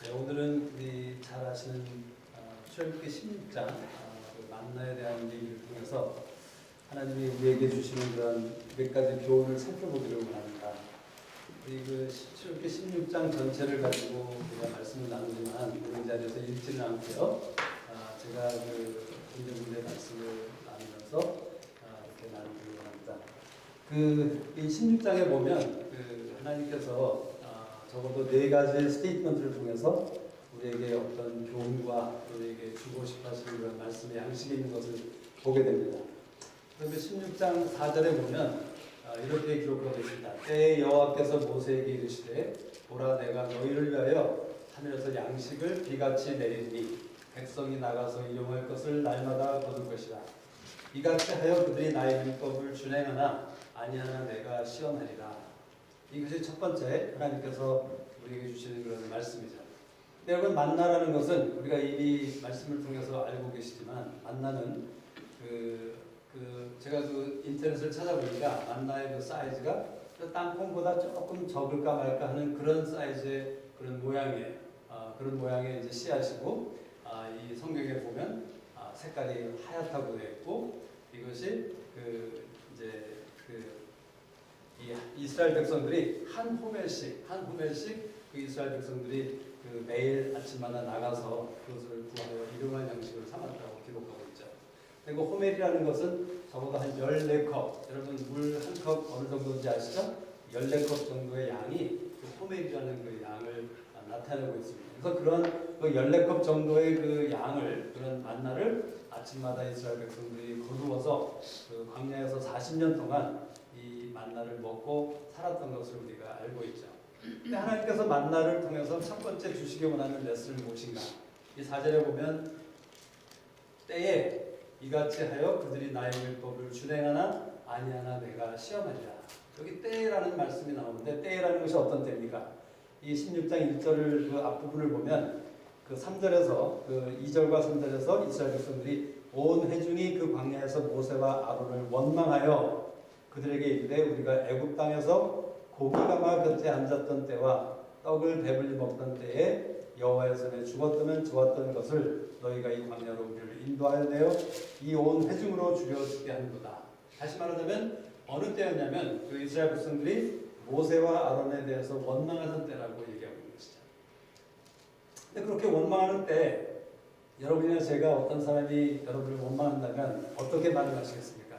네, 오늘은 우리 잘 아시는 출애굽기 16장 그 만나에 대한 얘기를 통해서 하나님이 우리에게 주시는 그런 몇 가지 교훈을 살펴보기를 원합니다. 우리 그 출애굽기 16장 전체를 가지고 우리가 말씀을 나누지만 오늘 자리에서 읽지는 않고요. 제가 그 군데 말씀을 나누면서 이렇게 나누기를 원합니다. 이 16장에 보면 하나님께서 적어도 네 가지 스테이트먼트를 통해서 우리에게 어떤 교훈과 우리에게 주고 싶어 하시는 그런 말씀의 양식이 있는 것을 보게 됩니다. 그런데 16장 4절에 보면 이렇게 기록하고 있습니다. 때에 여호와께서 모세에게 이르시되 보라 내가 너희를 위하여 하늘에서 양식을 비같이 내리니 백성이 나가서 일용할 것을 날마다 거둘 것이라. 이같이 하여 그들이 나의 율법을 준행하나 아니하나 내가 시험하리라. 이것이 첫 번째 하나님께서 우리에게 주시는 그런 말씀이죠. 여러분 만나라는 것은 우리가 이미 말씀을 통해서 알고 계시지만 만나는 제가 인터넷을 찾아보니까 만나의 그 사이즈가 땅콩보다 조금 적을까 말까 하는 그런 사이즈의 그런 모양의 이제 씨앗이고 이 성경에 보면 색깔이 하얗다고 되어 있고 이것이 이 이스라엘 백성들이 한 호멜씩 그 이스라엘 백성들이 매일 아침마다 나가서 그것을 구하여 일용할 양식을 삼았다고 기록하고 있죠. 그리고 호멜이라는 것은 적어도 한 14컵, 여러분 물 한 컵 어느 정도인지 아시죠? 14컵 정도의 양이 그 호멜이라는 그 양을 나타내고 있습니다. 그래서 그런 그 14컵 정도의 그 양을, 그런 만나를 아침마다 이스라엘 백성들이 거두어서 그 광야에서 40년 동안 이 만나를 먹고 살았던 것을 우리가 알고 있죠. 근데 하나님께서 만나를 통해서 첫 번째 주시기 원하는 레슨은 무엇인가? 이 4절에 보면 때에 이같이 하여 그들이 나의 율법을 준행하나 아니하나 내가 시험하리라. 여기 때라는 말씀이 나오는데 때라는 것이 어떤 때입니까? 이 16장 1절을 그 앞부분을 보면 그 3절에서 그 2절과 3절에서 이스라엘 백성들이 온 회중이 그 광야에서 모세와 아론을 원망하여 그들에게 이르되 우리가 애굽 땅에서 고기가마 곁에 앉았던 때와 떡을 배불리 먹던 때에 여호와의 손에 죽었다면 좋았던 것을 너희가 이 광야로 우리를 인도하여 내어 이 온 회중으로 죽여 죽게 하는도다. 다시 말하자면 어느 때였냐면 그 이스라엘 백성들이 모세와 아론에 대해서 원망하던 때라고 얘기하고 있는 것이죠. 근데 그렇게 원망하는 때 여러분이나 제가 어떤 사람이 여러분을 원망한다면 어떻게 반응하시겠습니까?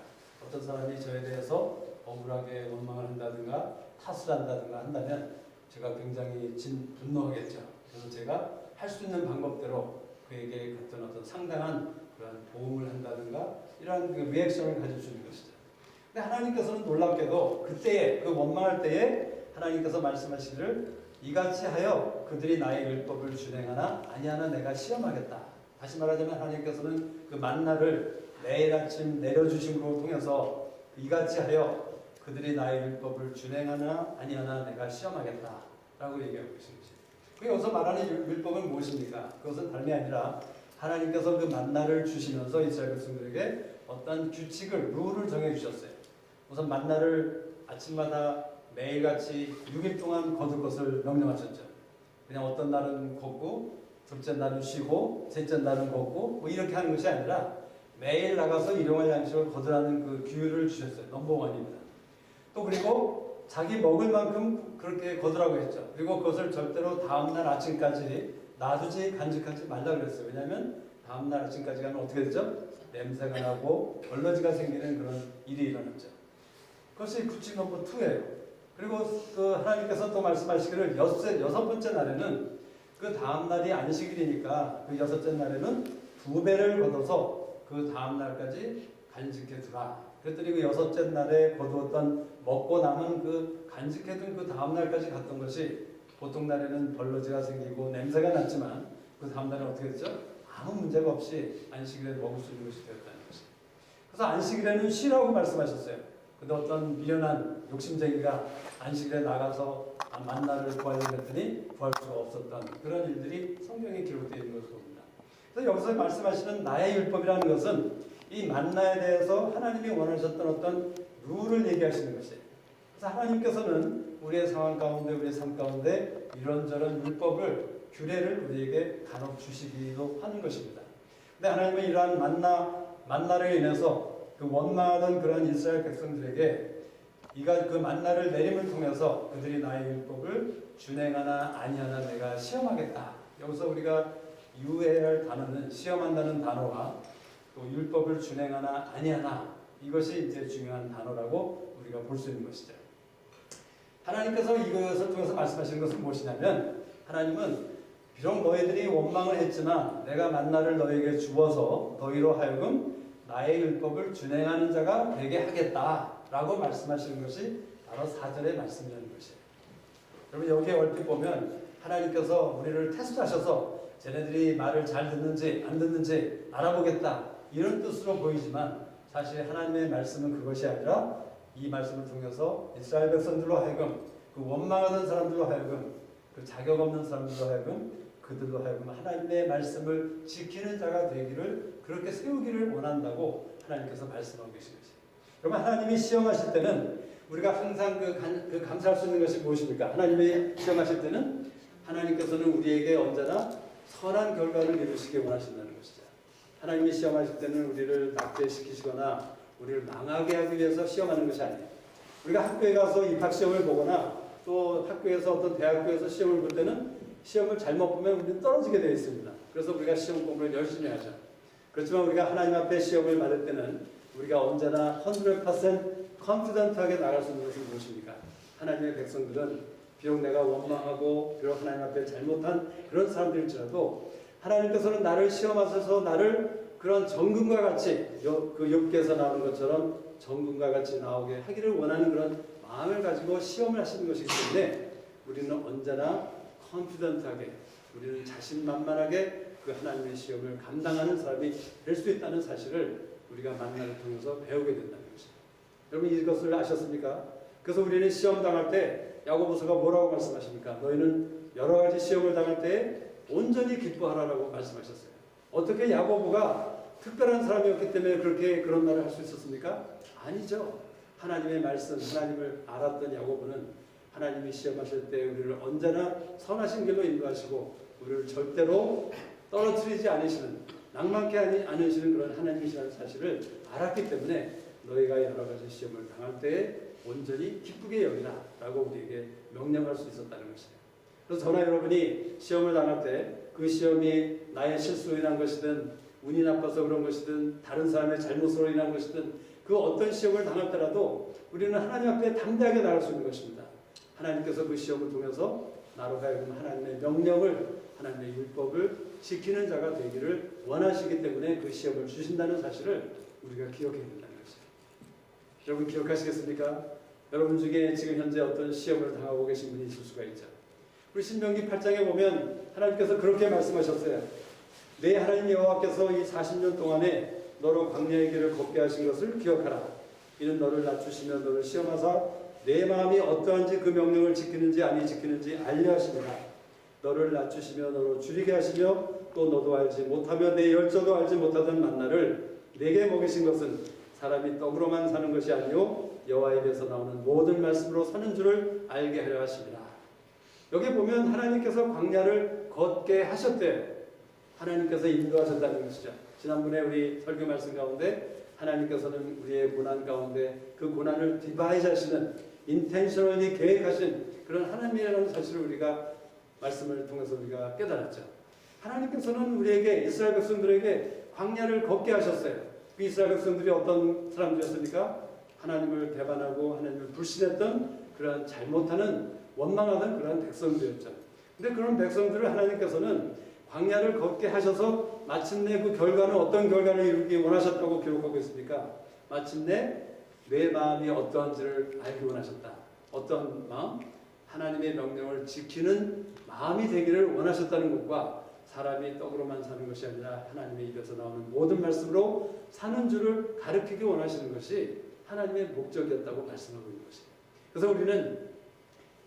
어떤 사람이 저에 대해서 억울하게 원망을 한다든가 탓을 한다든가 한다면 제가 굉장히 분노하겠죠. 그래서 제가 할 수 있는 방법대로 그에게 어떤 상당한 그런 보응을 한다든가 이러한 그 리액션을 가져주는 것이죠. 근데 하나님께서는 놀랍게도 그때에 그 원망할 때에 하나님께서 말씀하시기를 이같이 하여 그들이 나의 율법을 준행하나 아니하나 내가 시험하겠다. 다시 말하자면 하나님께서는 그 만나를 매일 아침 내려주심으로 통해서 이같이 하여 그들이 나의 율법을 준행하나 아니하나 내가 시험하겠다 라고 얘기하고 계신 것이죠. 여기서 말하는 율법은 무엇입니까? 그것은 다름이 아니라 하나님께서 그 만나를 주시면서 이스라엘 백성들에게 어떤 규칙을, 룰을 정해주셨어요. 우선 만나를 아침마다 매일같이 6일 동안 거둘 것을 명령하셨죠. 그냥 어떤 날은 걷고 둘째 날은 쉬고 셋째 날은 걷고 뭐 이렇게 하는 것이 아니라 매일 나가서 일용할 양식을 거두라는 그 규율을 주셨어요. 넘버원입니다. 또 그리고 자기 먹을 만큼 그렇게 거두라고 했죠. 그리고 그것을 절대로 다음날 아침까지 놔두지 간직하지 말라고 그랬어요. 왜냐하면 다음날 아침까지 가면 어떻게 되죠? 냄새가 나고 벌러지가 생기는 그런 일이 일어났죠. 그것이 규칙 넘버 2예요. 그리고 그 하나님께서 또 말씀하시기를 여섯 번째 날에는 그 다음날이 안식일이니까 그 여섯째 날에는 2배를 걷어서 그 다음날까지 간직해 두라. 그랬더니 그 여섯째 날에 거두었던 먹고 남은 그 간직해둔 그 다음날까지 갔던 것이 보통 날에는 벌러지가 생기고 냄새가 났지만 그 다음날에 어떻게 됐죠? 아무 문제가 없이 안식일에 먹을 수 있는 것이 되었다는 것이에요. 그래서 안식일에는 쉬라고 말씀하셨어요. 근데 어떤 미련한 욕심쟁이가 안식일에 나가서 만나를 구하려고 했더니 구할 수가 없었던 그런 일들이 성경에 기록되어 있는 것을 봅니다. 그래서 여기서 말씀하시는 나의 율법이라는 것은 이 만나에 대해서 하나님이 원하셨던 어떤 룰을 얘기하시는 것이에요. 그래서 하나님께서는 우리의 상황 가운데, 우리의 삶 가운데 이런저런 율법을, 규례를 우리에게 간혹 주시기도 하는 것입니다. 근데 하나님은 이러한 만나를 인해서 그 원망하던 그런 이스라엘 백성들에게 이가 그 만나를 내림을 통해서 그들이 나의 율법을 준행하나 아니하나 내가 시험하겠다. 여기서 우리가 유의해야 할 단어는 시험한다는 단어와 또 율법을 준행하나 아니하나, 이것이 이제 중요한 단어라고 우리가 볼 수 있는 것이죠. 하나님께서 이것을 통해서 말씀하시는 것은 무엇이냐면, 하나님은 비록 너희들이 원망을 했지만 내가 만나를 너희에게 주어서 너희로 하여금 나의 율법을 준행하는 자가 되게 하겠다라고 말씀하시는 것이 바로 4절의 말씀이라는 것이에요. 여러분, 여기에 얼핏 보면 하나님께서 우리를 테스트하셔서 쟤네들이 말을 잘 듣는지 안 듣는지 알아보겠다, 이런 뜻으로 보이지만 사실 하나님의 말씀은 그것이 아니라 이 말씀을 통해서 이스라엘 백성들로 하여금, 그 원망하는 사람들로 하여금, 그 자격 없는 사람들로 하여금, 그들로 하여금 하나님의 말씀을 지키는 자가 되기를, 그렇게 세우기를 원한다고 하나님께서 말씀하고 계신 것이에요. 그러면 하나님이 시험하실 때는 우리가 항상 감사할 수 있는 것이 무엇입니까? 하나님이 시험하실 때는 하나님께서는 우리에게 언제나 선한 결과를 이루시기 원하신다는 것이죠. 하나님이 시험하실 때는 우리를 낙제시키시거나 우리를 망하게 하기 위해서 시험하는 것이 아니에요. 우리가 학교에 가서 입학시험을 보거나 또 학교에서 어떤 대학교에서 시험을 볼 때는 시험을 잘못 보면 우리는 떨어지게 되어 있습니다. 그래서 우리가 시험 공부를 열심히 하죠. 그렇지만 우리가 하나님 앞에 시험을 받을 때는 우리가 언제나 100% 컨피던트하게 나갈 수 있는 것은 무엇입니까? 하나님의 백성들은 비록 내가 원망하고 비록 하나님 앞에 잘못한 그런 사람들일지라도 하나님께서는 나를 시험하셔서 나를 그런 정금과 같이, 그 욥기에서 나오는 것처럼 정금과 같이 나오게 하기를 원하는 그런 마음을 가지고 시험을 하시는 것이기 때문에 우리는 언제나 컨피던트하게, 우리는 자신만만하게 그 하나님의 시험을 감당하는 사람이 될 수 있다는 사실을 우리가 만나를 통해서 배우게 된다는 것입니다. 여러분, 이것을 아셨습니까? 그래서 우리는 시험 당할 때 야고보서가 뭐라고 말씀하십니까? 너희는 여러 가지 시험을 당할 때 온전히 기뻐하라라고 말씀하셨어요. 어떻게 야고보가 특별한 사람이었기 때문에 그런 말을 할 수 있었습니까? 아니죠. 하나님의 말씀, 하나님을 알았던 야고보는 하나님이 시험하실 때 우리를 언제나 선하신 길로 인도하시고 우리를 절대로 떨어뜨리지 않으시는, 낭만케 않으시는 그런 하나님이시라는 사실을 알았기 때문에 너희가 여러 가지 시험을 당할 때에 온전히 기쁘게 여기라 라고 우리에게 명령할 수 있었다는 것이에요. 그래서 저나 여러분이 시험을 당할 때 그 시험이 나의 실수로 인한 것이든 운이 나빠서 그런 것이든 다른 사람의 잘못으로 인한 것이든 그 어떤 시험을 당할 때라도 우리는 하나님 앞에 담대하게 나갈 수 있는 것입니다. 하나님께서 그 시험을 통해서 나로 하여금 하나님의 명령을, 하나님의 율법을 지키는 자가 되기를 원하시기 때문에 그 시험을 주신다는 사실을 우리가 기억해야 된다는 것이에요. 여러분, 기억하시겠습니까? 여러분 중에 지금 현재 어떤 시험을 당하고 계신 분이 있을 수가 있죠. 우리 신명기 8장에 보면 하나님께서 그렇게 말씀하셨어요. 내 하나님 여호와께서 이 40년 동안에 너로 광야의 길을 걷게 하신 것을 기억하라. 이는 너를 낮추시며 너를 시험하사 내 마음이 어떠한지 그 명령을 지키는지 아니 지키는지 알려 하시니라. 너를 낮추시며 너로 줄이게 하시며 또 너도 알지 못하며 내 열조도 알지 못하던 만나를 내게 먹이신 것은 사람이 떡으로만 사는 것이 아니요 여호와의 입에서 나오는 모든 말씀으로 사는 줄을 알게 하려 하심이라. 여기 보면 하나님께서 광야를 걷게 하셨대요. 하나님께서 인도하셨다는 것이죠. 지난번에 우리 설교 말씀 가운데 하나님께서는 우리의 고난 가운데 그 고난을 디바이즈 하시는, 인텐셔널리 계획하신 그런 하나님이라는 사실을 우리가 말씀을 통해서 우리가 깨달았죠. 하나님께서는 우리에게, 이스라엘 백성들에게 광야를 걷게 하셨어요. 그 이스라엘 백성들이 어떤 사람들이었습니까? 하나님을 배반하고 하나님을 불신했던 그런 잘못하는, 원망하던 그런 백성들이었죠. 근데 그런 백성들을 하나님께서는 광야를 걷게 하셔서 마침내 그 결과는 어떤 결과를 이루기 원하셨다고 기록하고 있습니까? 마침내 내 마음이 어떠한지를 알기 원하셨다. 어떤 마음? 하나님의 명령을 지키는 마음이 되기를 원하셨다는 것과 사람이 떡으로만 사는 것이 아니라 하나님의 입에서 나오는 모든 말씀으로 사는 줄을 가르치기 원하시는 것이 하나님의 목적이었다고 말씀하고 있는 것이에요. 그래서 우리는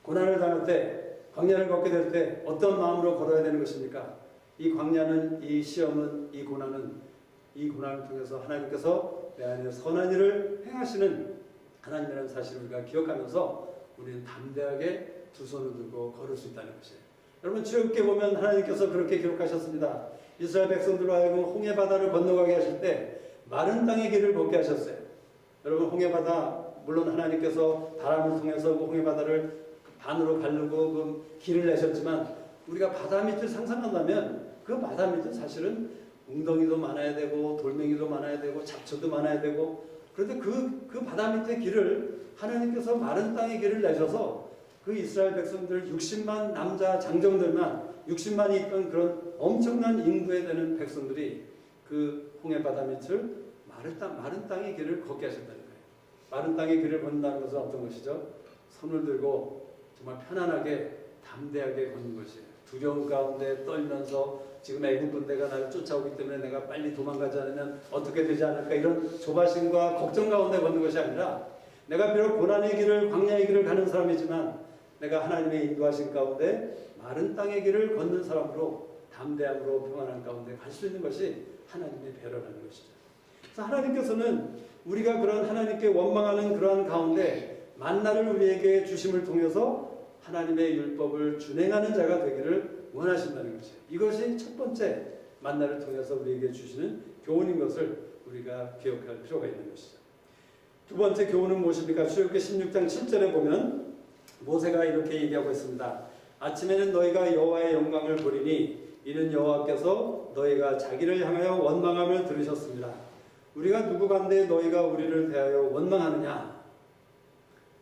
고난을 당할 때, 광야를 걷게 될 때 어떤 마음으로 걸어야 되는 것입니까? 이 광야는, 이 시험은, 이 고난을 통해서 하나님께서 내 안에 선한 일을 행하시는 하나님이라는 사실을 우리가 기억하면서 우리는 담대하게 두 손을 들고 걸을 수 있다는 것이에요. 여러분 출애굽기에 보면 하나님께서 그렇게 기록하셨습니다. 이스라엘 백성들로 하여금 홍해 바다를 건너가게 하실 때 마른 땅의 길을 걷게 하셨어요. 여러분 홍해 바다 물론 하나님께서 바람을 통해서 그 홍해 바다를 반으로 가르고 그 길을 내셨지만 우리가 바다 밑을 상상한다면 그 바다 밑은 사실은 웅덩이도 많아야 되고 돌멩이도 많아야 되고 잡초도 많아야 되고 그런데 그 바다 밑의 길을 하나님께서 마른 땅의 길을 내셔서 그 이스라엘 백성들 60만 남자 장정들만 60만이 있던 그런 엄청난 인구에 되는 백성들이 그 홍해 바다 밑을 마른 땅의 길을 걷게 하셨다는 거예요. 마른 땅의 길을 걷는다는 것은 어떤 것이죠? 손을 들고 정말 편안하게 담대하게 걷는 것이에요. 두려움 가운데 떨면서 지금 애국 군대가 나를 쫓아오기 때문에 내가 빨리 도망가지 않으면 어떻게 되지 않을까 이런 조바심과 걱정 가운데 걷는 것이 아니라 내가 비록 고난의 길을 광야의 길을 가는 사람이지만 내가 하나님의 인도하신 가운데 마른 땅의 길을 걷는 사람으로 담대함으로 평안한 가운데 갈 수 있는 것이 하나님의 배려라는 것이죠. 그래서 하나님께서는 우리가 그런 하나님께 원망하는 그러한 가운데 만나를 우리에게 주심을 통해서 하나님의 율법을 준행하는 자가 되기를 원하신다는 것이에요. 이것이 첫 번째 만나를 통해서 우리에게 주시는 교훈인 것을 우리가 기억할 필요가 있는 것이죠. 두 번째 교훈은 무엇입니까? 출애굽기 16장 7절에 보면 모세가 이렇게 얘기하고 있습니다. 아침에는 너희가 여호와의 영광을 보리니 이는 여호와께서 너희가 자기를 향하여 원망함을 들으셨습니다. 우리가 누구간데 너희가 우리를 대하여 원망하느냐?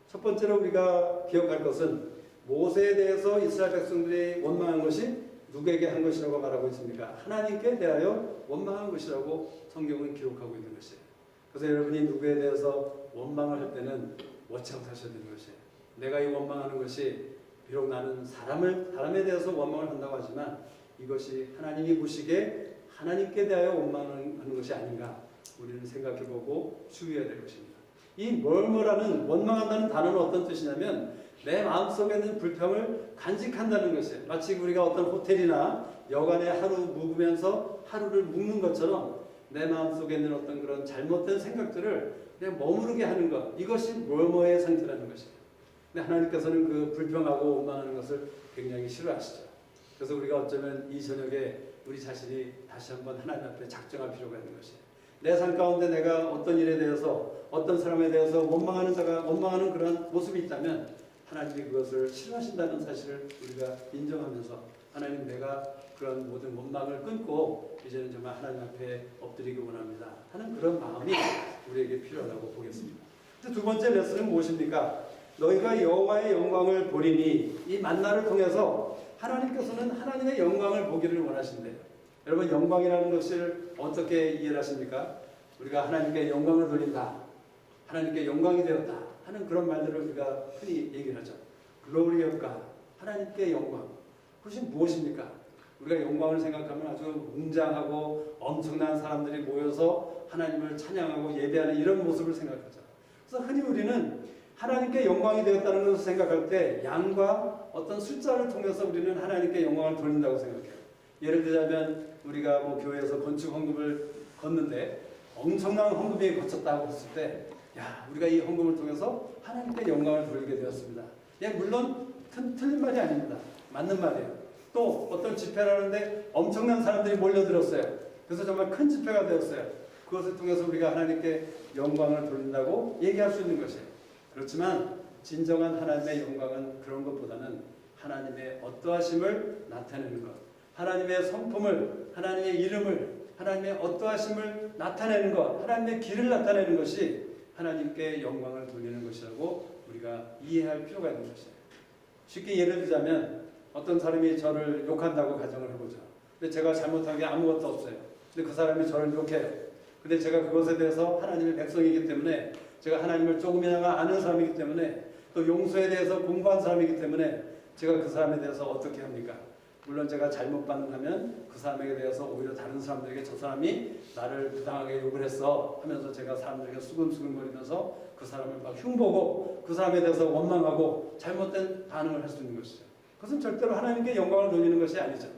첫 번째로 우리가 기억할 것은 모세에 대해서 이스라엘 백성들이 원망한 것이 누구에게 한 것이라고 말하고 있습니까? 하나님께 대하여 원망한 것이라고 성경은 기록하고 있는 것이에요. 그래서 여러분이 누구에 대해서 원망을 할 때는 워치아웃 하셔야 되는 것이에요. 내가 이 원망하는 것이 비록 나는 사람에 대해서 원망을 한다고 하지만 이것이 하나님이 보시기에 하나님께 대하여 원망하는 것이 아닌가 우리는 생각해보고 주의해야 될 것입니다. 이 멀멀하는 원망한다는 단어는 어떤 뜻이냐면 내 마음속에 있는 불평을 간직한다는 것이에요. 마치 우리가 어떤 호텔이나 여관에 하루 묵으면서 하루를 묵는 것처럼 내 마음속에 있는 어떤 그런 잘못된 생각들을 그냥 머무르게 하는 것, 이것이 멀머의 상태라는 것이에요. 근데 하나님께서는 그 불평하고 원망하는 것을 굉장히 싫어하시죠. 그래서 우리가 어쩌면 이 저녁에 우리 자신이 다시 한번 하나님 앞에 작정할 필요가 있는 것이에요. 내 삶 가운데 내가 어떤 일에 대해서 어떤 사람에 대해서 원망하는 그런 모습이 있다면 하나님이 그것을 싫어하신다는 사실을 우리가 인정하면서 하나님 내가 그런 모든 원망을 끊고 이제는 정말 하나님 앞에 엎드리기 원합니다 하는 그런 마음이 우리에게 필요하다고 보겠습니다. 두 번째 레슨은 무엇입니까? 너희가 여호와의 영광을 보리니 이 만나를 통해서 하나님께서는 하나님의 영광을 보기를 원하신대요. 여러분 영광이라는 것을 어떻게 이해를 하십니까? 우리가 하나님께 영광을 돌린다, 하나님께 영광이 되었다 하는 그런 말들을 우리가 흔히 얘기를 하죠. Glory of God, 하나님께 영광. 그것이 무엇입니까? 우리가 영광을 생각하면 아주 웅장하고 엄청난 사람들이 모여서 하나님을 찬양하고 예배하는 이런 모습을 생각하죠. 그래서 흔히 우리는 하나님께 영광이 되었다는 것을 생각할 때 양과 어떤 숫자를 통해서 우리는 하나님께 영광을 돌린다고 생각해요. 예를 들자면 우리가 뭐 교회에서 건축 헌금을 걷는데 엄청난 헌금이 거쳤다고 했을 때 야, 우리가 이 헌금을 통해서 하나님께 영광을 돌리게 되었습니다. 예, 물론 틀린 말이 아닙니다. 맞는 말이에요. 또 어떤 집회를 하는데 엄청난 사람들이 몰려들었어요. 그래서 정말 큰 집회가 되었어요. 그것을 통해서 우리가 하나님께 영광을 돌린다고 얘기할 수 있는 것이에요. 그렇지만 진정한 하나님의 영광은 그런 것보다는 하나님의 어떠하심을 나타내는 것, 하나님의 성품을, 하나님의 이름을, 하나님의 어떠하심을 나타내는 것, 하나님의 길을 나타내는 것이 하나님께 영광을 돌리는 것이라고 우리가 이해할 필요가 있는 것이에요. 쉽게 예를 들자면 어떤 사람이 저를 욕한다고 가정을 해보죠. 근데 제가 잘못한 게 아무것도 없어요. 근데 그 사람이 저를 욕해요. 근데 제가 그것에 대해서 하나님의 백성이기 때문에, 제가 하나님을 조금이나마 아는 사람이기 때문에, 또 용서에 대해서 공부한 사람이기 때문에 제가 그 사람에 대해서 어떻게 합니까? 물론 제가 잘못 반응하면 그 사람에게 대해서 오히려 다른 사람들에게 저 사람이 나를 부당하게 욕을 했어 하면서 제가 사람들에게 수근수근거리면서 그 사람을 막 흉보고 그 사람에 대해서 원망하고 잘못된 반응을 할 수 있는 것이죠. 그것은 절대로 하나님께 영광을 돌리는 것이 아니죠.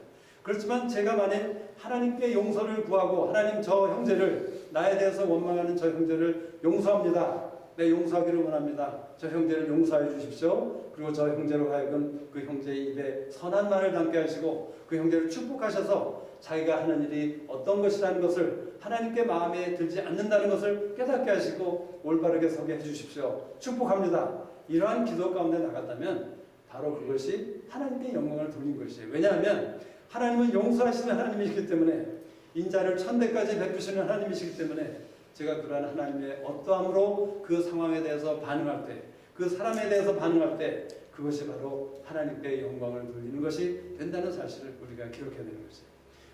그렇지만 제가 만일 하나님께 용서를 구하고 하나님 저 형제를, 나에 대해서 원망하는 저 형제를 용서합니다. 내 용서하기를 원합니다. 저 형제를 용서해 주십시오. 그리고 저 형제로 하여금 그 형제의 입에 선한 말을 담게 하시고 그 형제를 축복하셔서 자기가 하는 일이 어떤 것이라는 것을 하나님께 마음에 들지 않는다는 것을 깨닫게 하시고 올바르게 서게 해주십시오. 축복합니다. 이러한 기도 가운데 나갔다면 바로 그것이 하나님께 영광을 돌린 것이에요. 왜냐하면 하나님은 용서하시는 하나님이시기 때문에 인자를 천대까지 베푸시는 하나님이시기 때문에 제가 그러한 하나님의 어떠함으로 그 상황에 대해서 반응할 때, 그 사람에 대해서 반응할 때 그것이 바로 하나님께 영광을 돌리는 것이 된다는 사실을 우리가 기록해야 되는 것이에요.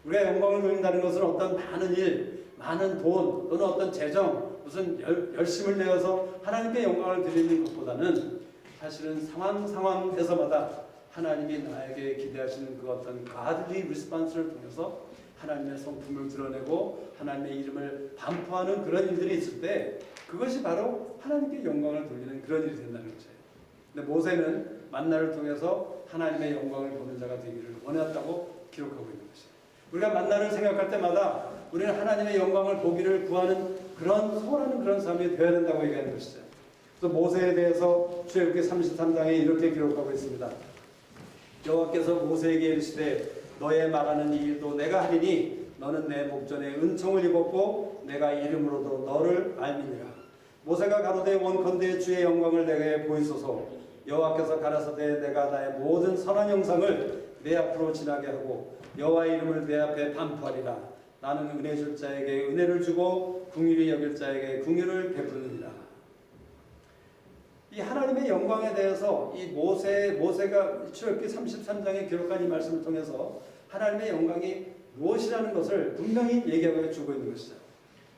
우리가 영광을 돌린다는 것은 어떤 많은 일, 많은 돈 또는 어떤 재정, 무슨 열심을 내어서 하나님께 영광을 드리는 것보다는 사실은 상황에서마다 하나님이 나에게 기대하시는 그 어떤 godly response를 통해서 하나님의 성품을 드러내고 하나님의 이름을 반포하는 그런 일들이 있을 때 그것이 바로 하나님께 영광을 돌리는 그런 일이 된다는 거죠. 근데 모세는 만나를 통해서 하나님의 영광을 보는 자가 되기를 원했다고 기록하고 있는 것이에요. 우리가 만나를 생각할 때마다 우리는 하나님의 영광을 보기를 구하는 그런 소원하는 그런 삶이 되어야 된다고 얘기하는 것이죠. 그래서 모세에 대해서 출애굽기 33장에 이렇게 기록하고 있습니다. 여호와께서 모세에게 이르시되 너의 말하는 이 일도 내가 하리니 너는 내 목전에 은총을 입었고 내가 이름으로도 너를 알미니라. 모세가 가로되 원컨대 주의 영광을 내게 보이소서. 여호와께서 가라사대 내가 나의 모든 선한 형상을 내 앞으로 지나게 하고 여호와의 이름을 내 앞에 반포하리라. 나는 은혜 줄 자에게 은혜를 주고 긍휼히 여길 자에게 긍휼을 베푸느니라. 이 하나님의 영광에 대해서 이 모세가 출애굽기 33장에 기록한 이 말씀을 통해서 하나님의 영광이 무엇이라는 것을 분명히 얘기하고 주고 있는 것이죠.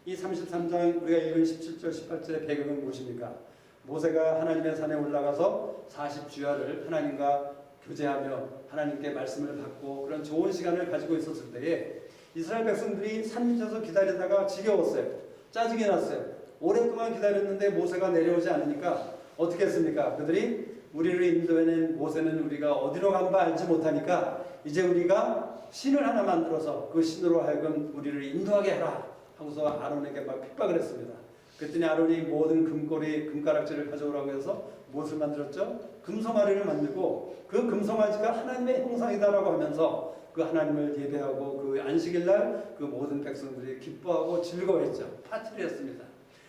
이 33장 우리가 읽은 17절 18절의 배경은 무엇입니까? 모세가 하나님의 산에 올라가서 40주야를 하나님과 교제하며 하나님께 말씀을 받고 그런 좋은 시간을 가지고 있었을 때에 이스라엘 백성들이 산 밑에서 기다리다가 지겨웠어요. 짜증이 났어요. 오랫동안 기다렸는데 모세가 내려오지 않으니까 어떻게 했습니까? 그들이 우리를 인도해낸 모세는 우리가 어디로 간 바 알지 못하니까 이제 우리가 신을 하나 만들어서 그 신으로 하여금 우리를 인도하게 해라 하고서 아론에게 막 핍박을 했습니다. 그랬더니 아론이 모든 금가락지를 가져오라고 해서 무엇을 만들었죠? 금송아지를 만들고 그 금송아지가 하나님의 형상이다라고 하면서 그 하나님을 예배하고 그 안식일날 그 모든 백성들이 기뻐하고 즐거워했죠. 파티를 했습니다.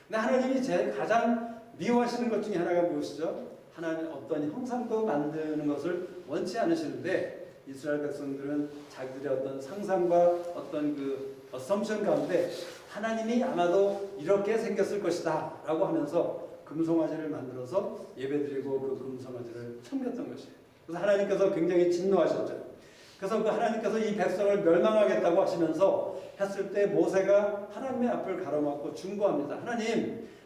근데 하나님이 제일 가장 미워하시는 것 중에 하나가 무엇이죠? 하나님 어떤 형상도 만드는 것을 원치 않으시는데 이스라엘 백성들은 자기들의 어떤 상상과 어떤 그 어썸션 가운데 하나님이 아마도 이렇게 생겼을 것이다 라고 하면서 금송아지를 만들어서 예배드리고 그 금송아지를 섬겼던 것이에요. 그래서 하나님께서 굉장히 진노하셨죠. 그래서 그 하나님께서 이 백성을 멸망하겠다고 하시면서 했을 때 모세가 하나님의 앞을 가로막고 중보합니다.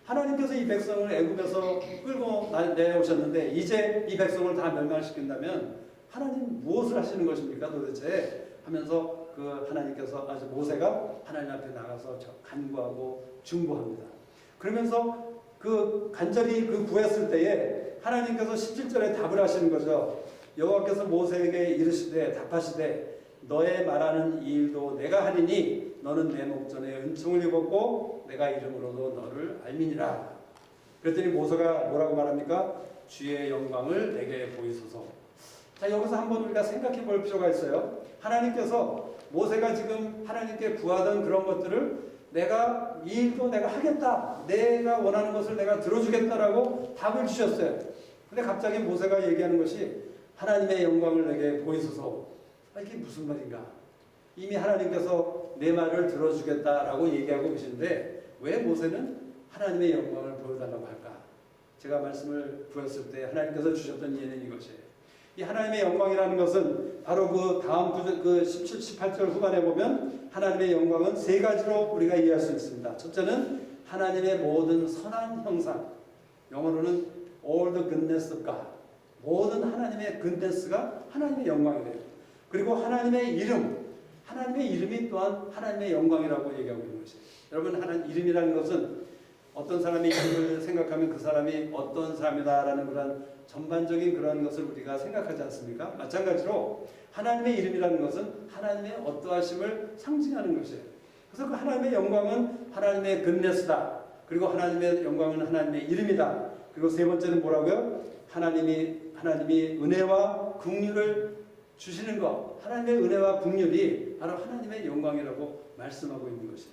하나님께서 이 백성을 애굽에서 끌고 내려오셨는데 이제 이 백성을 다 멸망시킨다면 하나님 무엇을 하시는 것입니까 도대체? 하면서 그 하나님께서 모세가 하나님 앞에 나가서 간구하고 중보합니다. 그러면서 그 간절히 그 구했을 때에 하나님께서 17절에 답을 하시는 거죠. 여호와께서 모세에게 이르시되 답하시되 너의 말하는 이 일도 내가 하리니 너는 내 목전에 은총을 입었고 내가 이름으로도 너를 알미니라. 그랬더니 모세가 뭐라고 말합니까? 주의 영광을 내게 보이소서. 자, 여기서 한번 우리가 생각해 볼 필요가 있어요. 하나님께서 모세가 지금 하나님께 구하던 그런 것들을 내가 이 일도 내가 하겠다. 내가 원하는 것을 내가 들어주겠다라고 답을 주셨어요. 근데 갑자기 모세가 얘기하는 것이 하나님의 영광을 내게 보이소서. 이게 무슨 말인가? 이미 하나님께서 내 말을 들어주겠다라고 얘기하고 계시는데 왜 모세는 하나님의 영광을 보여달라고 할까? 제가 말씀을 부였을 때 하나님께서 주셨던 이해는 이것이에요. 이 하나님의 영광이라는 것은 바로 그 다음 그 17, 18절 후반에 보면 하나님의 영광은 세 가지로 우리가 이해할 수 있습니다. 첫째는 하나님의 모든 선한 형상, 영어로는 all the goodness of God. 모든 하나님의 goodness가 하나님의 영광이래요. 그리고 하나님의 이름, 하나님의 이름이 또한 하나님의 영광이라고 얘기하고 있는 것이에요. 여러분, 하나님 이름이라는 것은 어떤 사람의 이름을 생각하면 그 사람이 어떤 사람이다라는 그런 전반적인 그런 것을 우리가 생각하지 않습니까? 마찬가지로 하나님의 이름이라는 것은 하나님의 어떠하심을 상징하는 것이에요. 그래서 그 하나님의 영광은 하나님의 goodness다. 그리고 하나님의 영광은 하나님의 이름이다. 그리고 세 번째는 뭐라고요? 하나님이 은혜와 긍휼을 주시는 것. 하나님의 은혜와 긍휼이 바로 하나님의 영광이라고 말씀하고 있는 것이에요.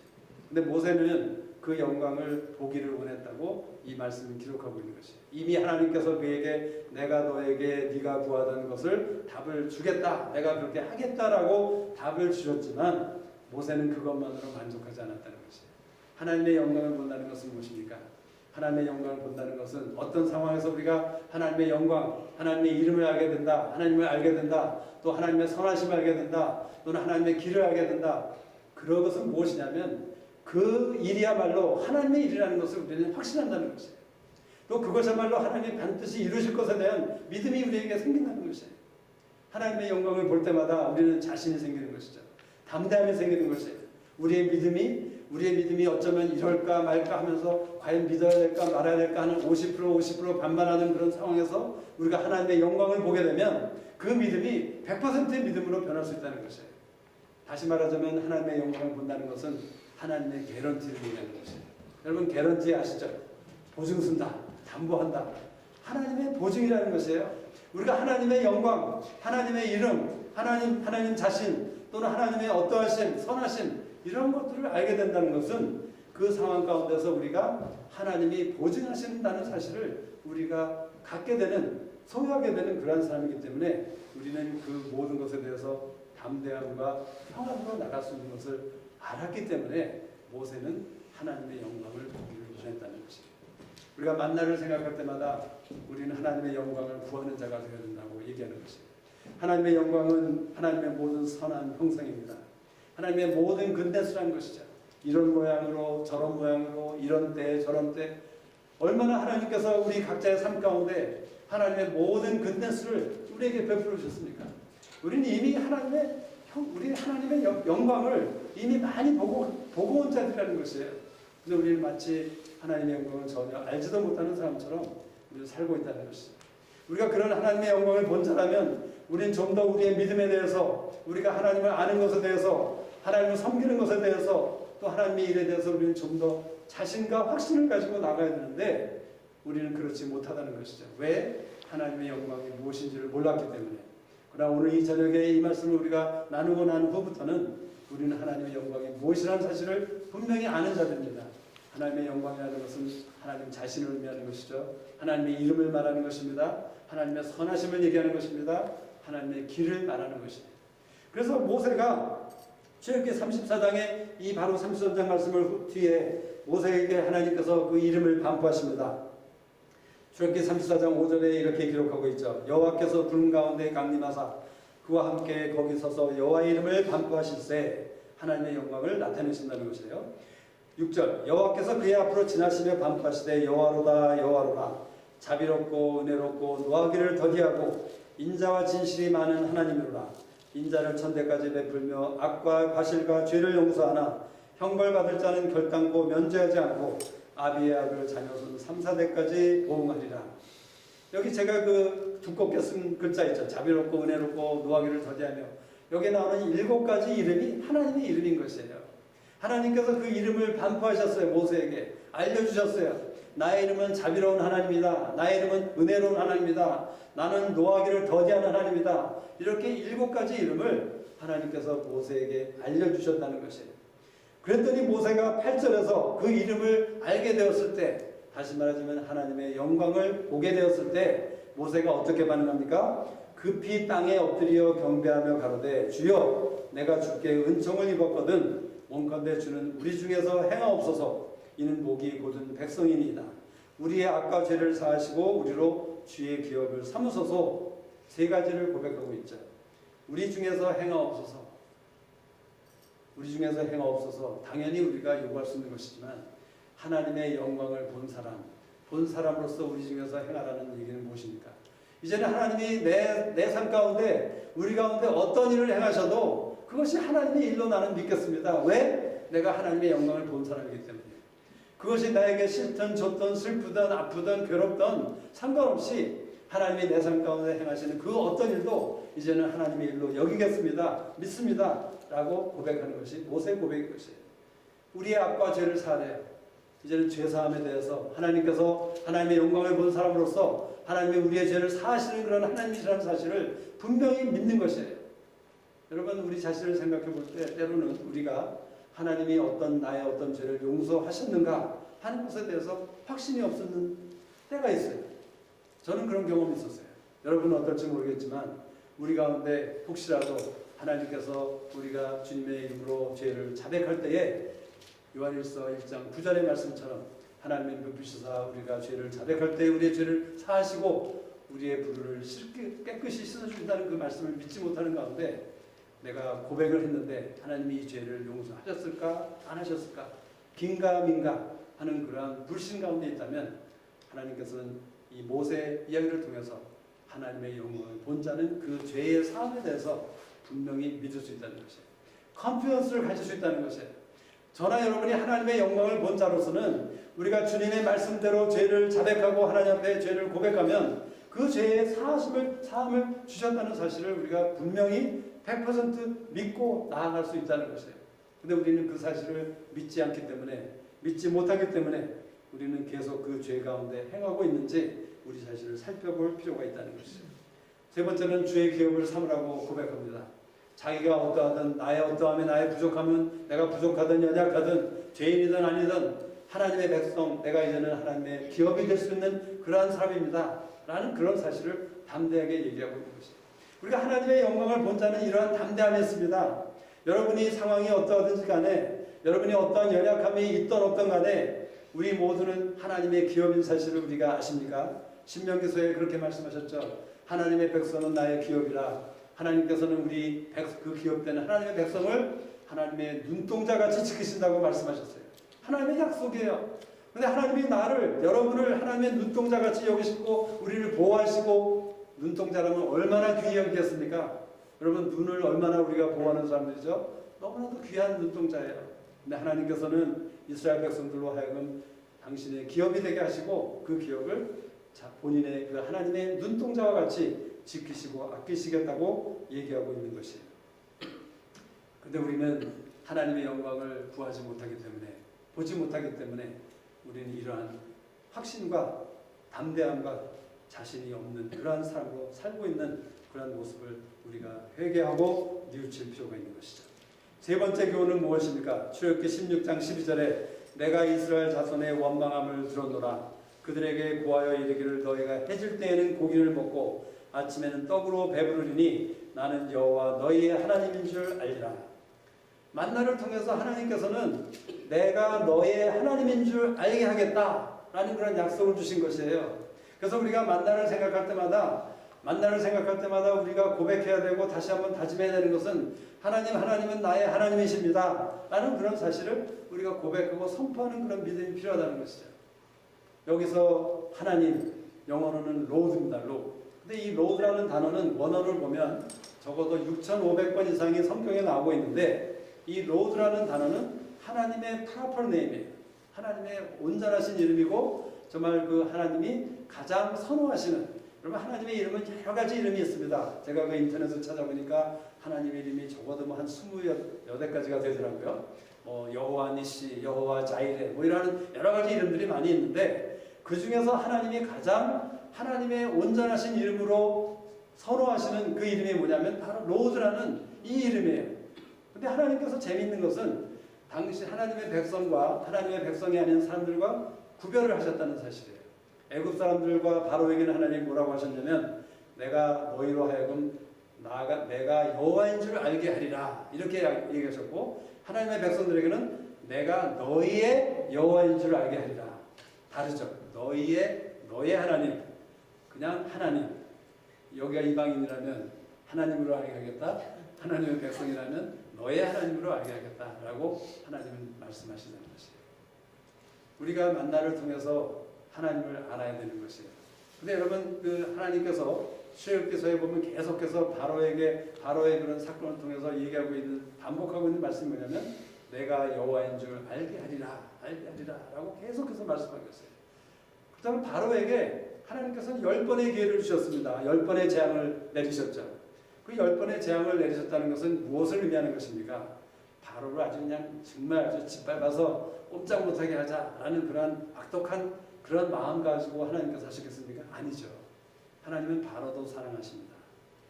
근데 모세는 그 영광을 보기를 원했다고 이 말씀을 기록하고 있는 것이에요. 이미 하나님께서 그에게 내가 너에게 네가 구하던 것을 답을 주겠다. 내가 그렇게 하겠다라고 답을 주셨지만 모세는 그것만으로 만족하지 않았다는 것이에요. 하나님의 영광을 본다는 것은 무엇입니까? 하나님의 영광을 본다는 것은 어떤 상황에서 우리가 하나님의 영광, 하나님의 이름을 알게 된다. 하나님을 알게 된다. 또 하나님의 선하심을 알게 된다. 또는 하나님의 길을 알게 된다. 그런 것은 무엇이냐면 그 일이야말로 하나님의 일이라는 것을 우리는 확신한다는 것이에요. 또 그것야말로 하나님이 반드시 이루실 것에 대한 믿음이 우리에게 생긴다는 것이에요. 하나님의 영광을 볼 때마다 우리는 자신이 생기는 것이죠. 담대함이 생기는 것이에요. 우리의 믿음이 어쩌면 이럴까 말까 하면서 과연 믿어야 될까 말아야 될까 하는 50% 반반하는 그런 상황에서 우리가 하나님의 영광을 보게 되면 그 믿음이 100%의 믿음으로 변할 수 있다는 것이에요. 다시 말하자면 하나님의 영광을 본다는 것은 하나님의 개런티를 얘기하는 것이에요. 여러분 개런티 아시죠? 보증 쓴다, 담보한다. 하나님의 보증이라는 것이에요. 우리가 하나님의 영광, 하나님의 이름, 하나님 자신 또는 하나님의 어떠하심, 선하심 이런 것들을 알게 된다는 것은 그 상황 가운데서 우리가 하나님이 보증하신다는 사실을 우리가 갖게 되는, 소유하게 되는 그러한 사람이기 때문에 우리는 그 모든 것에 대해서 담대함과 평안으로 나갈 수 있는 것을 알았기 때문에 모세는 하나님의 영광을 보기를 원했다는 것입니다. 우리가 만나를 생각할 때마다 우리는 하나님의 영광을 구하는 자가 되어야 된다고 얘기하는 것입니다. 하나님의 영광은 하나님의 모든 선한 형상입니다. 하나님의 모든 근대수라는 것이죠. 이런 모양으로 저런 모양으로 이런 때 저런 때 얼마나 하나님께서 우리 각자의 삶 가운데 하나님의 모든 근대수를 우리에게 베풀어 주셨습니까? 우리는 이미 우리 하나님의 영광을 이미 많이 보고 온 자들이라는 것이에요. 근데 우리는 마치 하나님의 영광을 전혀 알지도 못하는 사람처럼 우리는 살고 있다는 것이죠. 우리가 그런 하나님의 영광을 본 자라면 우리는 좀 더 우리의 믿음에 대해서, 우리가 하나님을 아는 것에 대해서, 하나님을 섬기는 것에 대해서, 또 하나님의 일에 대해서 우리는 좀 더 자신과 확신을 가지고 나가야 되는데 우리는 그렇지 못하다는 것이죠. 왜? 하나님의 영광이 무엇인지를 몰랐기 때문에. 그러나 오늘 이 저녁에 이 말씀을 우리가 나누고 난 후부터는 우리는 하나님의 영광이 무엇이라는 사실을 분명히 아는 자들입니다. 하나님의 영광이라는 것은 하나님 자신을 의미하는 것이죠. 하나님의 이름을 말하는 것입니다. 하나님의 선하심을 얘기하는 것입니다. 하나님의 길을 말하는 것입니다. 그래서 모세가 출애굽기 34장에 이 바로 33장 말씀을 뒤에 모세에게 하나님께서 그 이름을 반포하십니다. 출애굽기 34장 5절에 이렇게 기록하고 있죠. 여호와께서 구름 가운데 강림하사 그와 함께 거기 서서 여호와의 이름을 반포하실세 하나님의 영광을 나타내신다는 것이에요. 6절 여호와께서 그의 앞으로 지나시며 반포하시되 여호와로다 여호와로라 자비롭고 은혜롭고 노하기를 더디하고 인자와 진실이 많은 하나님이로라. 인자를 천대까지 베풀며 악과 과실과 죄를 용서하나 형벌받을 자는 결단코 면제하지 않고 아비의 악을 자녀손 3, 4대까지 보응하리라. 여기 제가 그 두껍게 쓴 글자 있죠. 자비롭고 은혜롭고 노하기를 더디하며 여기에 나오는 7가지 이름이 하나님의 이름인 것이에요. 하나님께서 그 이름을 반포하셨어요. 모세에게 알려주셨어요. 나의 이름은 자비로운 하나님이다. 나의 이름은 은혜로운 하나님이다. 나는 노하기를 더디하는 하나님이다. 이렇게 7가지 이름을 하나님께서 모세에게 알려주셨다는 것이에요. 그랬더니 모세가 8절에서 그 이름을 알게 되었을 때, 다시 말하자면 하나님의 영광을 보게 되었을 때 모세가 어떻게 반응합니까? 급히 땅에 엎드려 경배하며 가로되 주여 내가 주께 은총을 입었거든 원컨대 주는 우리 중에서 행하옵소서. 이는 목이 곧은 백성이니이다. 우리의 악과 죄를 사하시고 우리로 주의 기업을 삼으소서. 3가지를 고백하고 있죠. 우리 중에서 행하옵소서. 우리 중에서 행하옵소서. 당연히 우리가 요구할 수 있는 것이지만 하나님의 영광을 본 사람으로서 우리 중에서 행하라는 얘기는 무엇입니까? 이제는 하나님이 내 삶 가운데 우리 가운데 어떤 일을 행하셔도 그것이 하나님의 일로 나는 믿겠습니다. 왜? 내가 하나님의 영광을 본 사람이기 때문에. 그것이 나에게 싫든 좋든 슬프든 아프든 괴롭든 상관없이 하나님이 내 삶 가운데 행하시는 그 어떤 일도 이제는 하나님의 일로 여기겠습니다. 믿습니다. 라고 고백하는 것이 모세의 고백인 것이에요. 우리의 악과 죄를 사하래요. 이제는 죄사함에 대해서 하나님께서 하나님의 영광을 본 사람으로서 하나님이 우리의 죄를 사하시는 그런 하나님이라는 사실을 분명히 믿는 것이에요. 여러분, 우리 자신을 생각해 볼 때 때로는 우리가 하나님이 나의 어떤 죄를 용서하셨는가 하는 것에 대해서 확신이 없었는 때가 있어요. 저는 그런 경험이 있었어요. 여러분은 어떨지 모르겠지만 우리 가운데 혹시라도 하나님께서 우리가 주님의 이름으로 죄를 자백할 때에 요한일서 1장 9절의 말씀처럼 하나님의 눈부시사 우리가 죄를 자백할 때 우리의 죄를 사하시고 우리의 불의를 깨끗이 씻어준다는 그 말씀을 믿지 못하는 가운데 내가 고백을 했는데 하나님이 이 죄를 용서하셨을까 안 하셨을까 긴가민가 하는 그러한 불신 가운데 있다면 하나님께서는 이 모세 이야기를 통해서 하나님의 영광을 본 자는 그 죄의 사함에 대해서 분명히 믿을 수 있다는 것이에요. 컨피던스를 가질 수 있다는 것이에요. 저나 여러분이 하나님의 영광을 본 자로서는 우리가 주님의 말씀대로 죄를 자백하고 하나님 앞에 죄를 고백하면 그 죄의 사함을 주셨다는 사실을 우리가 분명히 100% 믿고 나아갈 수 있다는 것이에요. 근데 우리는 그 사실을 믿지 않기 때문에, 믿지 못하기 때문에 우리는 계속 그 죄 가운데 행하고 있는지 우리 자신을 살펴볼 필요가 있다는 것이죠. 세 번째는 주의 기업을 삼으라고 고백합니다. 자기가 어떠하든 나의 어떠함에 나의 부족함은 내가 부족하든 연약하든 죄인이든 아니든 하나님의 백성, 내가 이제는 하나님의 기업이 될 수 있는 그러한 사람입니다 라는 그런 사실을 담대하게 얘기하고 있는 것이죠. 우리가 하나님의 영광을 본 자는 이러한 담대함이 있습니다. 여러분이 상황이 어떠하든지 간에 여러분이 어떠한 연약함이 있던 없던 간에 우리 모두는 하나님의 기업인 사실을 우리가 아십니까? 신명기서에 그렇게 말씀하셨죠. 하나님의 백성은 나의 기업이라. 하나님께서는 우리 그 기업되는 하나님의 백성을 하나님의 눈동자같이 지키신다고 말씀하셨어요. 하나님의 약속이에요. 그런데 하나님이 여러분을 하나님의 눈동자같이 여기시고 우리를 보호하시고, 눈동자라면 얼마나 귀히 여기겠습니까? 여러분, 눈을 얼마나 우리가 보호하는 사람들이죠? 너무나도 귀한 눈동자예요. 근데 하나님께서는 이스라엘 백성들로 하여금 당신의 기업이 되게 하시고 그 기업을 본인의 그 하나님의 눈동자와 같이 지키시고 아끼시겠다고 얘기하고 있는 것이에요. 근데 우리는 하나님의 영광을 구하지 못하기 때문에, 보지 못하기 때문에 우리는 이러한 확신과 담대함과 자신이 없는 그러한 삶으로 살고 있는 그러한 모습을 우리가 회개하고 뉘우칠 필요가 있는 것이죠. 세 번째 교훈은 무엇입니까? 출애굽기 16장 12절에 내가 이스라엘 자손의 원망함을 들었노라. 그들에게 고하여 이르기를 너희가 해질 때에는 고기를 먹고 아침에는 떡으로 배부르리니 나는 여호와 너희의 하나님인 줄 알리라. 만나를 통해서 하나님께서는 내가 너의 하나님인 줄 알게 하겠다라는 그런 약속을 주신 것이에요. 그래서 우리가 만나를 생각할 때마다 우리가 고백해야 되고 다시 한번 다짐해야 되는 것은 하나님은 나의 하나님이십니다 라는 그런 사실을 우리가 고백하고 선포하는 그런 믿음이 필요하다는 것이죠. 여기서 하나님, 영어로는 로드입니다. 로드. 근데 이 로드라는 단어는 원어를 보면 적어도 6,500번 이상이 성경에 나오고 있는데, 이 로드라는 단어는 하나님의 proper name이에요. 하나님의 온전하신 이름이고 정말 그 하나님이 가장 선호하시는, 여러분 하나님의 이름은 여러 가지 이름이 있습니다. 제가 그 인터넷을 찾아보니까 하나님의 이름이 적어도 한 28가지가 되더라고요. 여호와 니시, 여호와 자이레 이런 여러 가지 이름들이 많이 있는데, 그 중에서 하나님이 가장 하나님의 온전하신 이름으로 선호하시는 그 이름이 뭐냐면 바로 로드라는 이 이름이에요. 근데 하나님께서 재미있는 것은 당시 하나님의 백성과 하나님의 백성이 아닌 사람들과 구별을 하셨다는 사실이에요. 애굽 사람들과 바로에게는 하나님이 뭐라고 하셨냐면 내가 너희로 하여금 내가 여호와인 줄 알게 하리라 이렇게 얘기하셨고, 하나님의 백성들에게는 내가 너희의 여호와인 줄 알게 하리라. 다르죠. 너의 하나님, 그냥 하나님. 여기가 이방인이라면 하나님으로 알게 하겠다. 하나님의 백성이라면 너의 하나님으로 알게 하겠다라고 하나님은 말씀하시는 것이에요. 우리가 만나를 통해서 하나님을 알아야 되는 것이에요. 근데 여러분, 그 하나님께서 출애굽기서에 보면 계속해서 바로의 그런 사건을 통해서 얘기하고 있는, 반복하고 있는 말씀이 뭐냐면 내가 여호와인 줄 알게 하리라 라고 계속해서 말씀하고 있어요. 그 다음에 바로에게 하나님께서는 10번의 기회를 주셨습니다. 10번의 재앙을 내리셨죠. 그 10번의 재앙을 내리셨다는 것은 무엇을 의미하는 것입니까? 바로를 아주 그냥 정말 아주 짓밟아서 꼼짝 못하게 하자라는 그러한 악독한 그런 마음 가지고 하나님께서 하시겠습니까? 아니죠. 하나님은 바로도 사랑하십니다.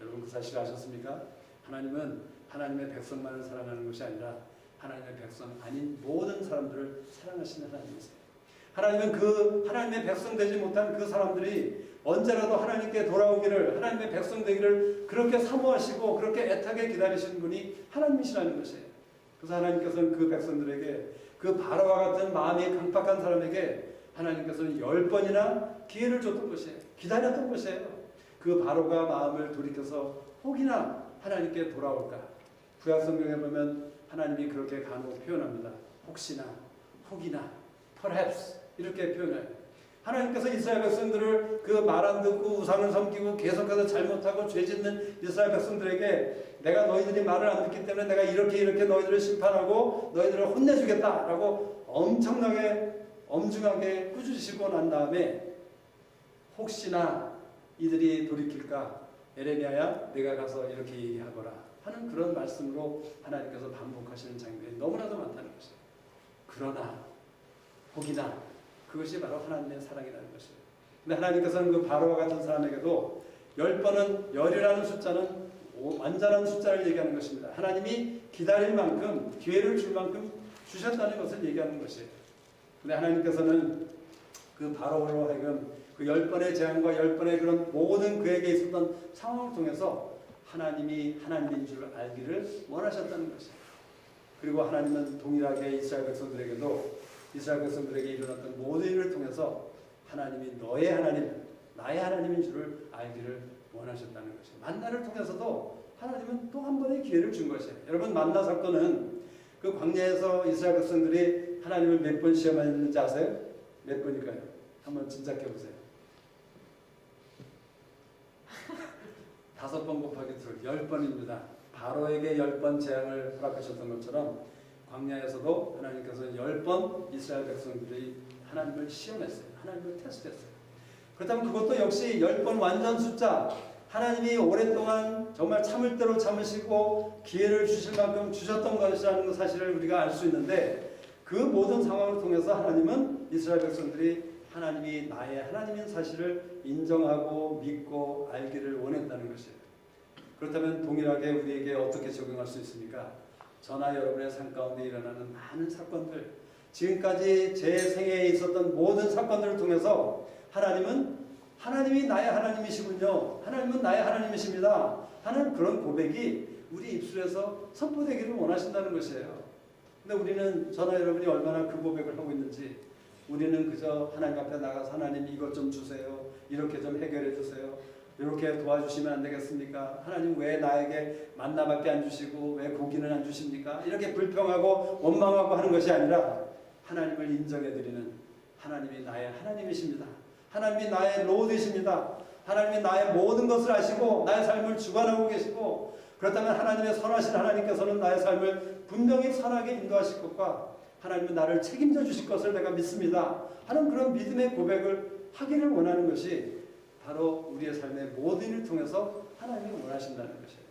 여러분 그 사실 아셨습니까? 하나님은 하나님의 백성만을 사랑하는 것이 아니라 하나님의 백성 아닌 모든 사람들을 사랑하시는 하나님이세요. 하나님은 그 하나님의 백성 되지 못한 그 사람들이 언제라도 하나님께 돌아오기를, 하나님의 백성 되기를 그렇게 사모하시고 그렇게 애타게 기다리시는 분이 하나님이시라는 것이에요. 그래서 하나님께서는 그 백성들에게, 그 바로와 같은 마음이 강팍한 사람에게 하나님께서는 10번이나 기회를 줬던 것이에요. 기다렸던 것이에요. 그 바로가 마음을 돌이켜서 혹이나 하나님께 돌아올까. 구약성경에 보면 하나님이 그렇게 간혹 표현합니다. 혹시나, 혹이나, perhaps 이렇게 표현해요. 하나님께서 이스라엘 백성들을 그 말 안 듣고 우상을 섬기고 계속해서 잘못하고 죄 짓는 이스라엘 백성들에게 내가 너희들이 말을 안 듣기 때문에 내가 이렇게 너희들을 심판하고 너희들을 혼내주겠다라고 엄청나게 엄중하게 꾸짖으시고 난 다음에 혹시나 이들이 돌이킬까 에레미야야 내가 가서 이렇게 얘기하거라 하는 그런 말씀으로 하나님께서 반복하시는 장면이 너무나도 많다는 것이에요. 그러나 혹이나 그것이 바로 하나님의 사랑이라는 것이에요. 근데 하나님께서는 그 바로와 같은 사람에게도 10번은 열이라는 숫자는 완전한 숫자를 얘기하는 것입니다. 하나님이 기다릴 만큼 기회를 줄 만큼 주셨다는 것을 얘기하는 것이에요. 근데 하나님께서는 그 바로로 하여금 그 10번의 재앙과 10번의 그런 모든 그에게 있었던 상황을 통해서 하나님이 하나님인 줄 알기를 원하셨다는 것이에요. 그리고 하나님은 동일하게 이스라엘 백성들에게도 이스라엘 백성들에게 일어났던 모든 일을 통해서 하나님이 너의 하나님, 나의 하나님인 줄을 알기를 원하셨다는 것이에요. 만나를 통해서도 하나님은 또 한 번의 기회를 준 것이에요. 여러분 만나 사건은 그 광야에서 이스라엘 백성들이 하나님을 몇 번 시험했는지 아세요? 몇 번일까요? 한번 짐작해 보세요. 5번 곱하기 2, 10번입니다. 바로에게 10번 재앙을 허락하셨던 것처럼 광야에서도 하나님께서 10번 이스라엘 백성들이 하나님을 시험했어요. 하나님을 테스트했어요. 그렇다면 그것도 역시 10번 완전 숫자, 하나님이 오랫동안 정말 참을 대로 참으시고 기회를 주실 만큼 주셨던 것이라는 사실을 우리가 알 수 있는데 그 모든 상황을 통해서 하나님은 이스라엘 백성들이 하나님이 나의 하나님인 사실을 인정하고 믿고 알기를 원했다는 것이에요. 그렇다면 동일하게 우리에게 어떻게 적용할 수 있습니까? 저나 여러분의 삶 가운데 일어나는 많은 사건들, 지금까지 제 생애에 있었던 모든 사건들을 통해서 하나님이 나의 하나님이시군요. 하나님은 나의 하나님이십니다. 하는 그런 고백이 우리 입술에서 선포되기를 원하신다는 것이에요. 근데 우리는 저나 여러분이 얼마나 그 고백을 하고 있는지 우리는 그저 하나님 앞에 나가서 하나님 이것 좀 주세요. 이렇게 좀 해결해 주세요. 이렇게 도와주시면 안 되겠습니까? 하나님 왜 나에게 만나밖에 안 주시고 왜 고기는 안 주십니까? 이렇게 불평하고 원망하고 하는 것이 아니라 하나님을 인정해드리는 하나님이 나의 하나님이십니다. 하나님이 나의 로드이십니다. 하나님이 나의 모든 것을 아시고 나의 삶을 주관하고 계시고 그렇다면 하나님의 선하신 하나님께서는 나의 삶을 분명히 선하게 인도하실 것과 하나님은 나를 책임져 주실 것을 내가 믿습니다 하는 그런 믿음의 고백을 하기를 원하는 것이 바로 우리의 삶의 모든 일을 통해서 하나님이 원하신다는 것이에요.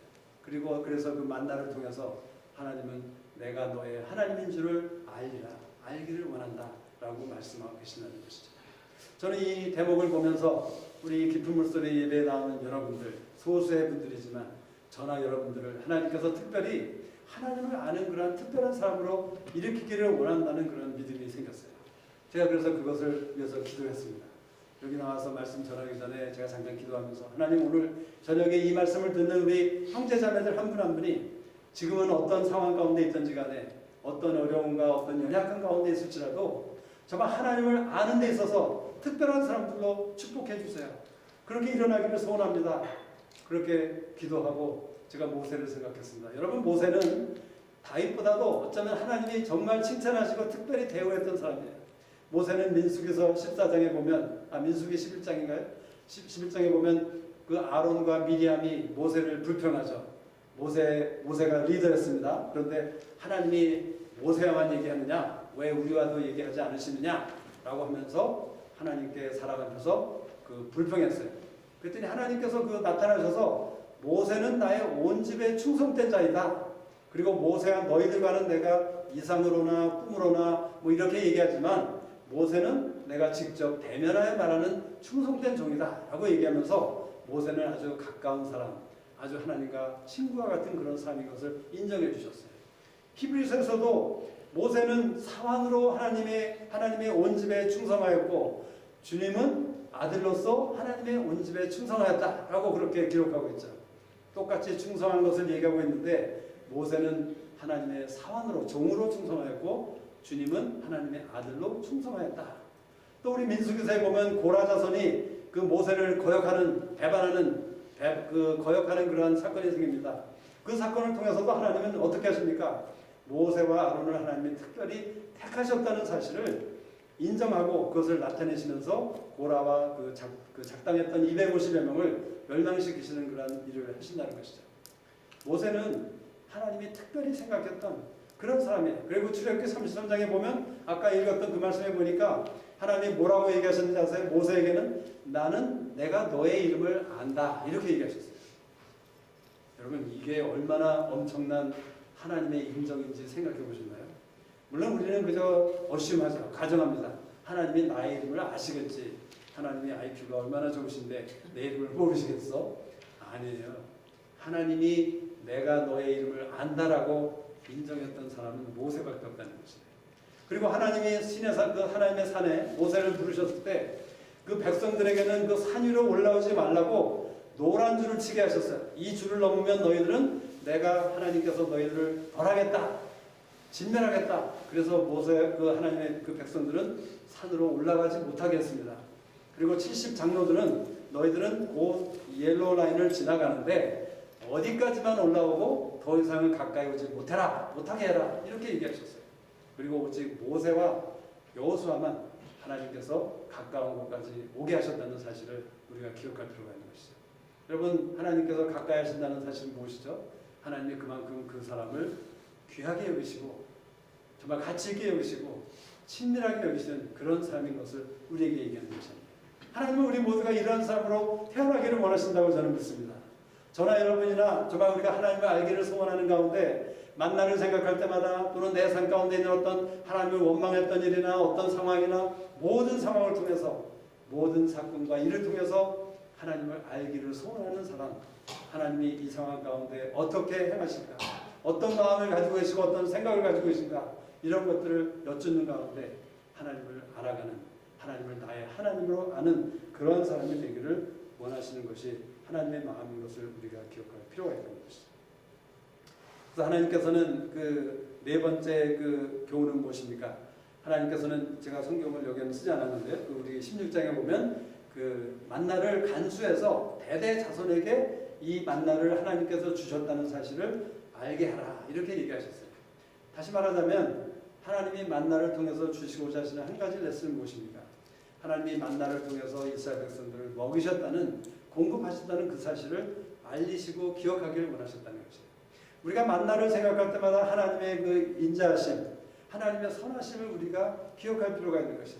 그리고 그래서 그 만나를 통해서 하나님은 내가 너의 하나님인 줄을 알기를 원한다 라고 말씀하고 계신다는 것이죠. 저는 이 대목을 보면서 우리 깊은 물소리 예배에 나오는 여러분들, 소수의 분들이지만 저나 여러분들을 하나님께서 특별히 하나님을 아는 그런 특별한 사람으로 일으키기를 원한다는 그런 믿음이 생겼어요. 제가 그래서 그것을 위해서 기도했습니다. 여기 나와서 말씀 전하기 전에 제가 잠깐 기도하면서 하나님 오늘 저녁에 이 말씀을 듣는 우리 형제자매들 한 분 한 분이 지금은 어떤 상황 가운데 있든지 간에 어떤 어려움과 어떤 연약한 가운데 있을지라도 정말 하나님을 아는 데 있어서 특별한 사람들로 축복해 주세요. 그렇게 일어나기를 소원합니다. 그렇게 기도하고 제가 모세를 생각했습니다. 여러분 모세는 다윗보다도 어쩌면 하나님이 정말 칭찬하시고 특별히 대우했던 사람이에요. 모세는 민수기서 14장에 보면 민수기 11장인가요? 11장에 보면 그 아론과 미리암이 모세를 불평하죠. 모세가 리더였습니다. 그런데 하나님이 모세와만 얘기하느냐? 왜 우리와도 얘기하지 않으시느냐? 라고 하면서 하나님께 살아가면서 그 불평했어요. 그랬더니 하나님께서 나타나셔서 모세는 나의 온 집에 충성된 자이다. 그리고 모세야 너희들과는 내가 이상으로나 꿈으로나 뭐 이렇게 얘기하지만 모세는 내가 직접 대면하여 말하는 충성된 종이다 라고 얘기하면서 모세는 아주 가까운 사람, 아주 하나님과 친구와 같은 그런 사람인 것을 인정해 주셨어요. 히브리서에서도 모세는 사환으로 하나님의 온 집에 충성하였고 주님은 아들로서 하나님의 온 집에 충성하였다라고 그렇게 기록하고 있죠. 똑같이 충성한 것을 얘기하고 있는데 모세는 하나님의 사환으로 종으로 충성하였고 주님은 하나님의 아들로 충성하였다. 또 우리 민수기서에 보면 고라 자손이 그 모세를 거역하는 거역하는 그러한 사건이 생깁니다. 그 사건을 통해서도 하나님은 어떻게 하십니까? 모세와 아론을 하나님이 특별히 택하셨다는 사실을 인정하고 그것을 나타내시면서 고라와 그 작당했던 250여 명을 멸망시키시는 그러한 일을 하신다는 것이죠. 모세는 하나님이 특별히 생각했던 그런 사람이에요. 그리고 출애굽기 33장에 보면 아까 읽었던 그 말씀에 보니까 하나님이 뭐라고 얘기하셨는지 아세요? 모세에게는 나는 내가 너의 이름을 안다 이렇게 얘기하셨어요. 여러분 이게 얼마나 엄청난 하나님의 인정인지 생각해 보셨나요? 물론 우리는 그저 어시하죠. 가정합니다. 하나님이 나의 이름을 아시겠지. 하나님이 IQ가 얼마나 좋으신데 내 이름을 모르시겠어? 아니에요. 하나님이 내가 너의 이름을 안다라고 인정했던 사람은 모세밖에 없다는 것이에요. 그리고 하나님이 하나님의 산에 모세를 부르셨을 때 그 백성들에게는 그 산 위로 올라오지 말라고 노란 줄을 치게 하셨어요. 이 줄을 넘으면 너희들은 내가 하나님께서 너희들을 벌하겠다. 진멸하겠다. 그래서 하나님의 그 백성들은 산으로 올라가지 못하게 했습니다. 그리고 70 장로들은 너희들은 그 옐로우 라인을 지나가는데 어디까지만 올라오고 더 이상은 가까이 오지 못하게 해라. 이렇게 얘기하셨어요. 그리고 오직 모세와 여호수아만 하나님께서 가까운 곳까지 오게 하셨다는 사실을 우리가 기억할 필요가 있는 것이죠. 여러분 하나님께서 가까이 하신다는 사실은 무엇이죠? 하나님이 그만큼 그 사람을 귀하게 여기시고 정말 가치 있게 여기시고 친밀하게 여기시는 그런 사람인 것을 우리에게 얘기하는 것입니다. 하나님은 우리 모두가 이러한 사람으로 태어나기를 원하신다고 저는 믿습니다. 저나 여러분이나 정말 우리가 하나님을 알기를 소원하는 가운데 만나를 생각할 때마다 또는 내 삶 가운데 있는 어떤 하나님을 원망했던 일이나 어떤 상황이나 모든 상황을 통해서 모든 사건과 일을 통해서 하나님을 알기를 소원하는 사람, 하나님이 이 상황 가운데 어떻게 행하실까, 어떤 마음을 가지고 계시고 어떤 생각을 가지고 계신가, 이런 것들을 여쭙는 가운데 하나님을 알아가는, 하나님을 나의 하나님으로 아는 그러한 사람이 되기를 원하시는 것이 하나님의 마음인 것을 우리가 기억할 필요가 있는 것이죠. 그래서 하나님께서는 그 네 번째 그 교훈은 무엇입니까? 하나님께서는 제가 성경을 여기는 쓰지 않았는데 우리 16장에 보면 그 만나를 간수해서 대대 자손에게 이 만나를 하나님께서 주셨다는 사실을 알게 하라 이렇게 얘기하셨어요. 다시 말하자면 하나님이 만나를 통해서 주시고자 하시는 한 가지 레슨은 무엇입니까? 하나님이 만나를 통해서 이스라엘 백성들을 먹이셨다는 공급하셨다는 그 사실을 알리시고 기억하기를 원하셨다는 것이에요. 우리가 만나를 생각할 때마다 하나님의 그 인자하심, 하나님의 선하심을 우리가 기억할 필요가 있는 것이에요.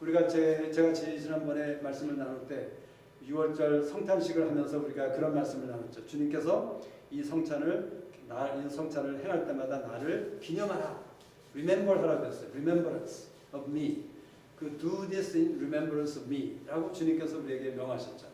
우리가 제가 지난번에 말씀을 나눌 때 6월절 성탄식을 하면서 우리가 그런 말씀을 나눴죠. 주님께서 이 성찬을 행할 때마다 나를 기념하라. Remember 하라고 했어요. Remembrance of me. 그 do this in remembrance of me 라고 주님께서 우리에게 명하셨죠.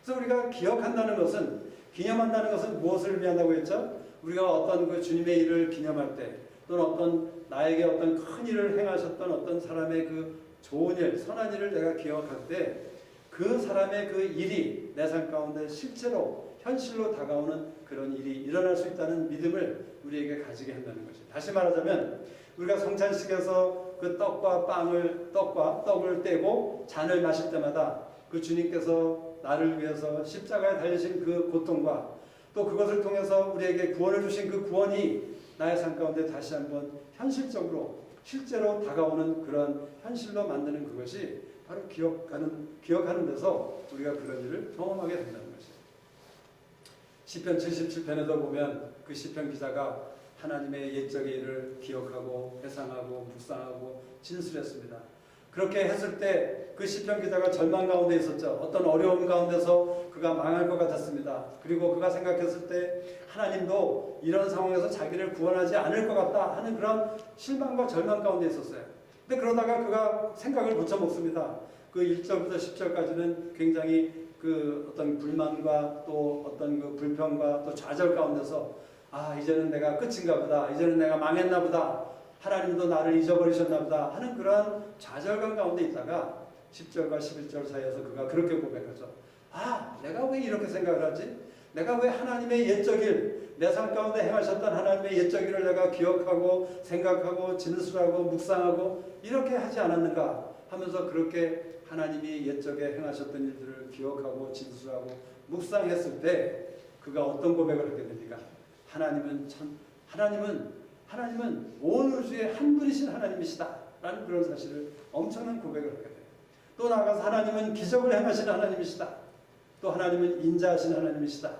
그래서 우리가 기억한다는 것은, 기념한다는 것은 무엇을 의미한다고 했죠? 우리가 어떤 그 주님의 일을 기념할 때 또는 어떤 나에게 어떤 큰 일을 행하셨던 어떤 사람의 그 좋은 일, 선한 일을 내가 기억할 때 그 사람의 그 일이 내 삶 가운데 실제로 현실로 다가오는 그런 일이 일어날 수 있다는 믿음을 우리에게 가지게 한다는 것이에요. 다시 말하자면 우리가 성찬식에서 그 떡을 떼고 잔을 마실 때마다 그 주님께서 나를 위해서 십자가에 달리신 그 고통과 또 그것을 통해서 우리에게 구원을 주신 그 구원이 나의 삶 가운데 다시 한번 현실적으로 실제로 다가오는 그런 현실로 만드는 그것이 바로 기억하는 데서 우리가 그런 일을 경험하게 된다는 것이에요. 시편 77편에도 보면 그 시편 기자가 하나님의 옛적의 일을 기억하고 회상하고 묵상하고 진술했습니다. 그렇게 했을 때 그 시편 기자가 절망 가운데 있었죠. 어떤 어려움 가운데서 그가 망할 것 같았습니다. 그리고 그가 생각했을 때 하나님도 이런 상황에서 자기를 구원하지 않을 것 같다 하는 그런 실망과 절망 가운데 있었어요. 근데 그러다가 그가 생각을 고쳐먹습니다. 그 1절부터 10절까지는 굉장히 그 어떤 불만과 또 어떤 그 불평과 또 좌절 가운데서 이제는 내가 끝인가 보다. 이제는 내가 망했나 보다. 하나님도 나를 잊어버리셨나 보다 하는 그러한 좌절감 가운데 있다가 10절과 11절 사이에서 그가 그렇게 고백하죠. 내가 왜 이렇게 생각을 하지? 내가 왜 하나님의 옛적 일, 내 삶 가운데 행하셨던 하나님의 옛적 일을 내가 기억하고 생각하고 진술하고 묵상하고 이렇게 하지 않았는가 하면서 그렇게 하나님이 옛적에 행하셨던 일들을 기억하고 진술하고 묵상했을 때 그가 어떤 고백을 하게 됩니까? 하나님은 온 우주의 한 분이신 하나님이시다 라는 그런 사실을 엄청난 고백을 하게 돼요. 또 나아가서 하나님은 기적을 행하시는 하나님이시다. 또 하나님은 인자하신 하나님이시다.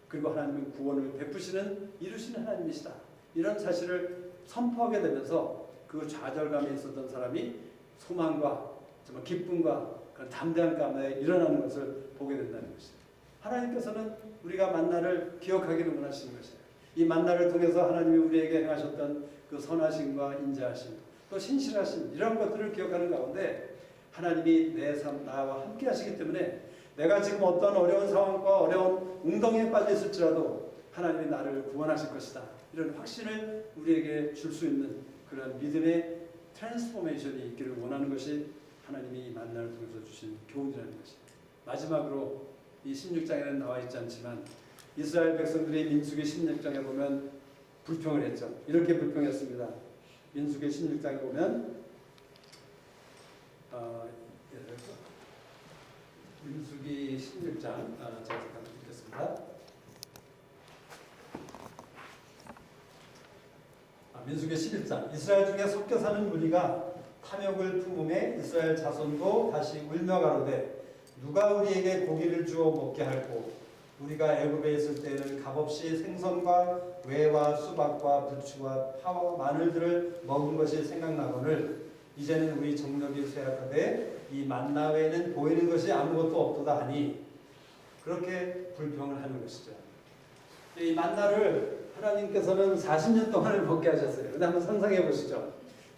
그리고 하나님은 구원을 베푸시는 이루시는 하나님이시다. 이런 사실을 선포하게 되면서 그 좌절감에 있었던 사람이 소망과 정말 기쁨과 그런 담대한 가운데 일어나는 것을 보게 된다는 것이죠. 하나님께서는 우리가 만나를 기억하기를 원하시는 것이에요. 이 만나를 통해서 하나님이 우리에게 행하셨던 그 선하심과 인자하심, 또 신실하심 이런 것들을 기억하는 가운데 하나님이 내 삶 나와 함께 하시기 때문에 내가 지금 어떤 어려운 상황과 어려운 웅덩이에 빠져 있을지라도 하나님이 나를 구원하실 것이다. 이런 확신을 우리에게 줄 수 있는 그런 믿음의 트랜스포메이션이 있기를 원하는 것이 하나님이 이 만나를 통해서 주신 교훈이라는 것입니다. 마지막으로 이 16장에는 나와 있지 않지만 이스라엘 백성들이 민수기 16장에 보면 불평을 했죠. 이렇게 불평했습니다. 민수기 16장에 보면 민수기 16장 제가 잠깐 읽겠습니다. 민수기 11장 이스라엘 중에 섞여 사는 무리가 탐욕을 품음에 이스라엘 자손도 다시 울며 가로되 누가 우리에게 고기를 주어 먹게 할꼬 우리가 애굽에 있을 때에는 값없이 생선과 외와 수박과 부추와 파와 마늘들을 먹은 것이 생각나거늘 이제는 우리 정력이 쇠약하되 이 만나 외에는 보이는 것이 아무것도 없도다 하니 그렇게 불평을 하는 것이죠. 이 만나를 하나님께서는 40년 동안을 먹게 하셨어요. 근데 한번 상상해 보시죠.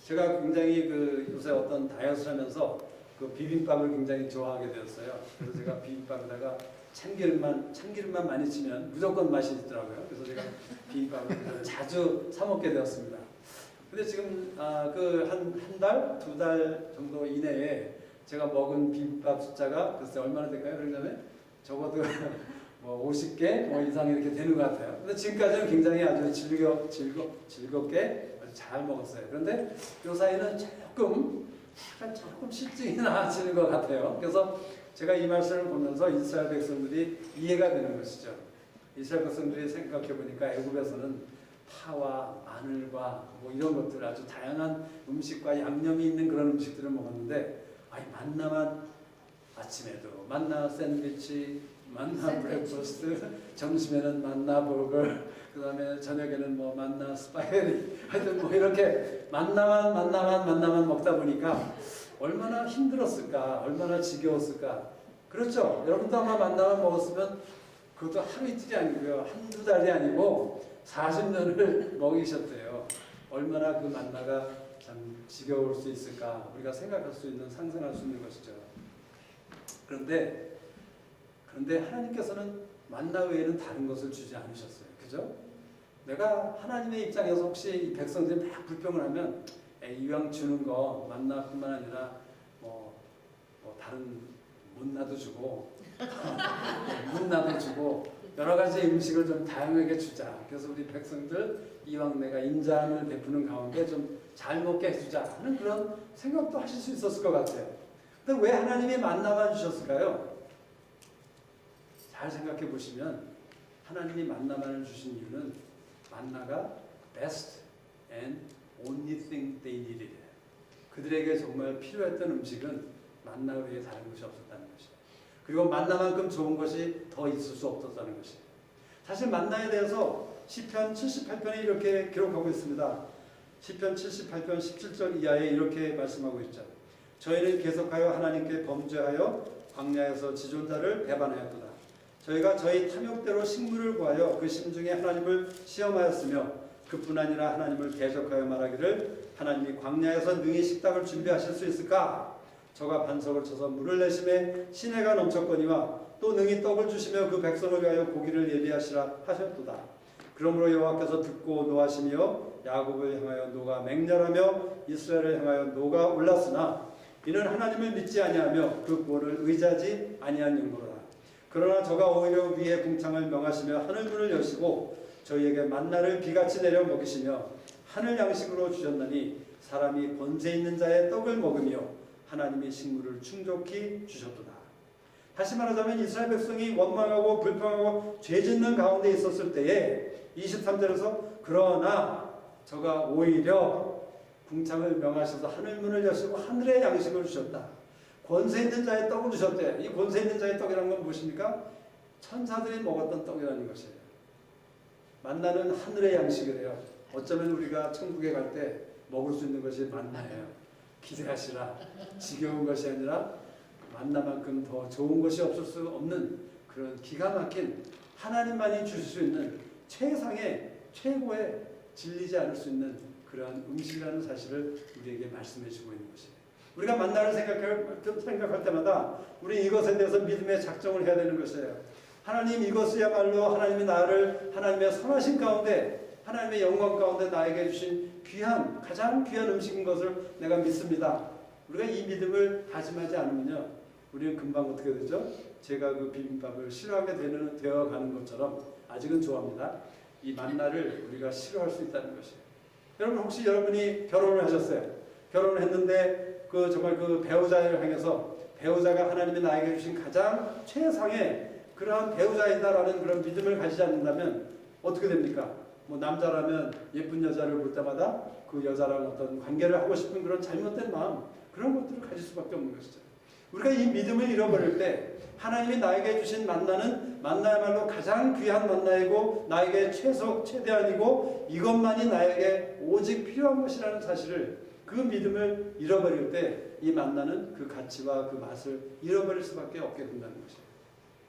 제가 굉장히 요새 어떤 다이어트를 하면서 그 비빔밥을 굉장히 좋아하게 되었어요. 그래서 제가 비빔밥에다가 참기름만 많이 치면 무조건 맛이 있더라고요. 그래서 제가 비빔밥을 자주 사 먹게 되었습니다. 근데 지금 한 달, 2달 정도 이내에 제가 먹은 비빔밥 숫자가 글쎄 얼마나 될까요? 그러면 적어도 뭐 50개 이상 이렇게 되는 것 같아요. 근데 지금까지는 굉장히 아주 즐겁게 아주 잘 먹었어요. 그런데 요 사이는 조금 실증이 나지는 것 같아요. 그래서 제가 이 말씀을 보면서 이스라엘 백성들이 이해가 되는 것이죠. 이스라엘 백성들이 생각해 보니까 애굽에서는 파와 마늘과 뭐 이런 것들 아주 다양한 음식과 양념이 있는 그런 음식들을 먹었는데 만나만 아침에도 만나 샌드위치, 만나 브렉퍼스트, 점심에는 만나 버거, 그 다음에 저녁에는 뭐 만나 스파게티 하여튼 뭐 이렇게 만나만 먹다 보니까 얼마나 힘들었을까, 얼마나 지겨웠을까. 그렇죠? 여러분도 아마 만나만 먹었으면 그것도 하루 이틀이 아니고요. 한두 달이 아니고 40년을 먹이셨대요. 얼마나 그 만나가 참 지겨울 수 있을까 우리가 생각할 수 있는 상상할 수 있는 것이죠. 그런데 하나님께서는 만나 외에는 다른 것을 주지 않으셨어요. 그죠? 내가 하나님의 입장에서 혹시 이 백성들이 막 불평을 하면 이왕 주는 거 만나뿐만 아니라 뭐 다른 문나도 주고 문나도 주고 여러 가지 음식을 좀 다양하게 주자. 그래서 우리 백성들 이왕 내가 인자함을 베푸는 가운데 좀 잘 먹게 해주자 하는 그런 생각도 하실 수 있었을 것 같아요. 근데 왜 하나님이 만나만 주셨을까요? 잘 생각해 보시면 하나님이 만나만을 주신 이유는 만나가 best and only thing they needed. 그들에게 정말 필요했던 음식은 만나 외에 다른 것이 없었다는 것이에요. 그리고 만나만큼 좋은 것이 더 있을 수 없었다는 것이에요. 사실 만나에 대해서 시편 78편에 이렇게 기록하고 있습니다. 시편 78편 17절 이하에 이렇게 말씀하고 있죠. 저희는 계속하여 하나님께 범죄하여 광야에서 지존자를 배반하였도다. 저희가 저희 탐욕대로 식물을 구하여 그 심중에 하나님을 시험하였으며 그뿐 아니라 하나님을 대적하여 말하기를 하나님이 광야에서 능히 식탁을 준비하실 수 있을까? 저가 반석을 쳐서 물을 내심에 시내가 넘쳤거니와 또 능히 떡을 주시며 그 백성을 위하여 고기를 예비하시라 하셨도다. 그러므로 여호와께서 듣고 노하시며 야곱을 향하여 노가 맹렬하며 이스라엘을 향하여 노가 올랐으나 이는 하나님을 믿지 아니하며 그 구원을 의지하지 아니한 영모로다. 그러나 저가 오히려 위에 궁창을 명하시며 하늘문을 여시고 저희에게 만나를 비같이 내려 먹이시며 하늘 양식으로 주셨나니 사람이 권세 있는 자의 떡을 먹으며 하나님이 식물을 충족히 주셨도다. 다시 말하자면 이스라엘 백성이 원망하고 불평하고 죄짓는 가운데 있었을 때에 23절에서 그러나 저가 오히려 궁창을 명하셔서 하늘문을 여시고 하늘의 양식을 주셨다. 권세 있는 자의 떡을 주셨대. 이 권세 있는 자의 떡이라는 건 무엇입니까? 천사들이 먹었던 떡이라는 것이에요. 만나는 하늘의 양식이래요. 어쩌면 우리가 천국에 갈 때 먹을 수 있는 것이 만나예요. 기대하시라. 지겨운 것이 아니라 만나만큼 더 좋은 것이 없을 수 없는 그런 기가 막힌 하나님만이 주실 수 있는 최상의 최고의 질리지 않을 수 있는 그러한 음식이라는 사실을 우리에게 말씀해 주고 있는 것이에요. 우리가 만나를 생각할 때마다 우리 이것에 대해서 믿음의 작정을 해야 되는 것이에요. 하나님 이것이야말로 하나님이 나를 하나님의 선하신 가운데 하나님의 영광 가운데 나에게 주신 귀한 가장 귀한 음식인 것을 내가 믿습니다. 우리가 이 믿음을 다짐하지 않으면요 우리는 금방 어떻게 되죠? 제가 그 비빔밥을 싫어하게 되어가는 것처럼 아직은 좋아합니다. 이 만나를 우리가 싫어할 수 있다는 것이에요. 여러분 혹시 여러분이 결혼을 하셨어요? 결혼을 했는데 정말 그 배우자를 향해서 배우자가 하나님이 나에게 주신 가장 최상의 그러한 배우자이다라는 그런 믿음을 가지지 않는다면 어떻게 됩니까? 뭐 남자라면 예쁜 여자를 볼 때마다 그 여자랑 어떤 관계를 하고 싶은 그런 잘못된 마음 그런 것들을 가질 수밖에 없는 것이죠. 우리가 이 믿음을 잃어버릴 때 하나님이 나에게 주신 만나는 만나야말로 가장 귀한 만나이고 나에게 최대한이고 이것만이 나에게 오직 필요한 것이라는 사실을 그 믿음을 잃어버릴 때 이 만나는 그 가치와 그 맛을 잃어버릴 수밖에 없게 된다는 것이에요.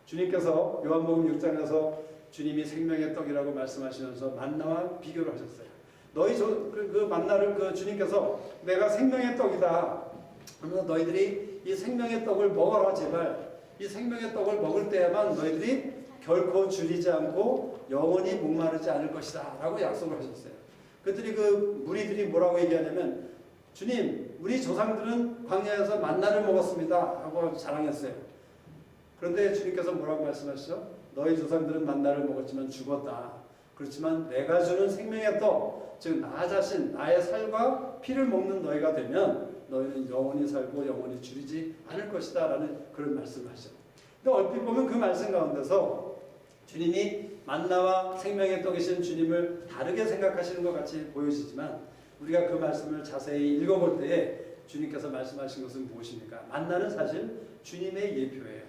주님께서 요한복음 6장에서 주님이 생명의 떡이라고 말씀하시면서 만나와 비교를 하셨어요. 너희 그 만나를 주님께서 내가 생명의 떡이다. 그러면서 너희들이 이 생명의 떡을 먹어라 제발. 이 생명의 떡을 먹을 때에만 너희들이 결코 줄이지 않고 영원히 목마르지 않을 것이다 라고 약속을 하셨어요. 그랬더니 그 무리들이 뭐라고 얘기하냐면 주님 우리 조상들은 광야에서 만나를 먹었습니다 하고 자랑했어요. 그런데 주님께서 뭐라고 말씀하시죠? 너희 조상들은 만나를 먹었지만 죽었다. 그렇지만 내가 주는 생명의 떡, 즉 나 자신, 나의 살과 피를 먹는 너희가 되면 너희는 영원히 살고 영원히 줄이지 않을 것이다 라는 그런 말씀을 하죠. 근데 얼핏 보면 그 말씀 가운데서 주님이 만나와 생명의 떡이신 주님을 다르게 생각하시는 것 같이 보여지지만 우리가 그 말씀을 자세히 읽어볼 때에 주님께서 말씀하신 것은 무엇입니까? 만나는 사실 주님의 예표예요.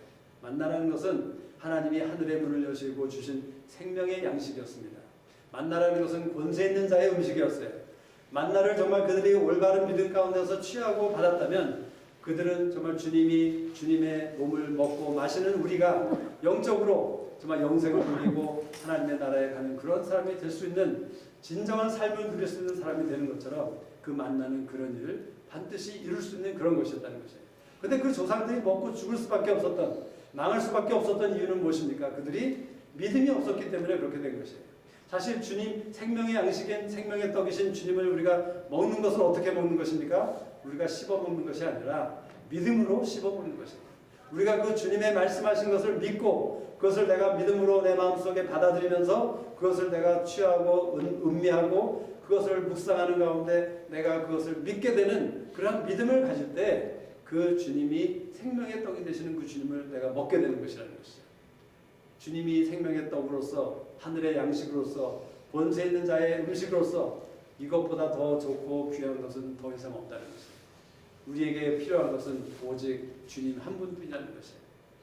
만나라는 것은 하나님이 하늘의 문을 여시고 주신 생명의 양식이었습니다. 만나라는 것은 권세 있는 자의 음식이었어요. 만나를 정말 그들이 올바른 믿음 가운데서 취하고 받았다면 그들은 정말 주님의 몸을 먹고 마시는 우리가 영적으로 정말 영생을 누리고 하나님의 나라에 가는 그런 사람이 될 수 있는 진정한 삶을 누릴 수 있는 사람이 되는 것처럼 그 만나는 그런 일을 반드시 이룰 수 있는 그런 것이었다는 것이에요. 그런데 그 조상들이 먹고 죽을 수밖에 없었던 망할 수밖에 없었던 이유는 무엇입니까? 그들이 믿음이 없었기 때문에 그렇게 된 것이에요. 사실 주님 생명의 양식인 생명의 떡이신 주님을 우리가 먹는 것은 어떻게 먹는 것입니까? 우리가 씹어 먹는 것이 아니라 믿음으로 씹어 먹는 것입니다. 우리가 그 주님의 말씀하신 것을 믿고 그것을 내가 믿음으로 내 마음속에 받아들이면서 그것을 내가 취하고 음미하고 그것을 묵상하는 가운데 내가 그것을 믿게 되는 그런 믿음을 가질 때 그 주님이 생명의 떡이 되시는 그 주님을 내가 먹게 되는 것이라는 것이죠. 주님이 생명의 떡으로서 하늘의 양식으로서 권세 있는 자의 음식으로서 이것보다 더 좋고 귀한 것은 더 이상 없다는 것이에요. 우리에게 필요한 것은 오직 주님 한 분뿐이라는 것이에요.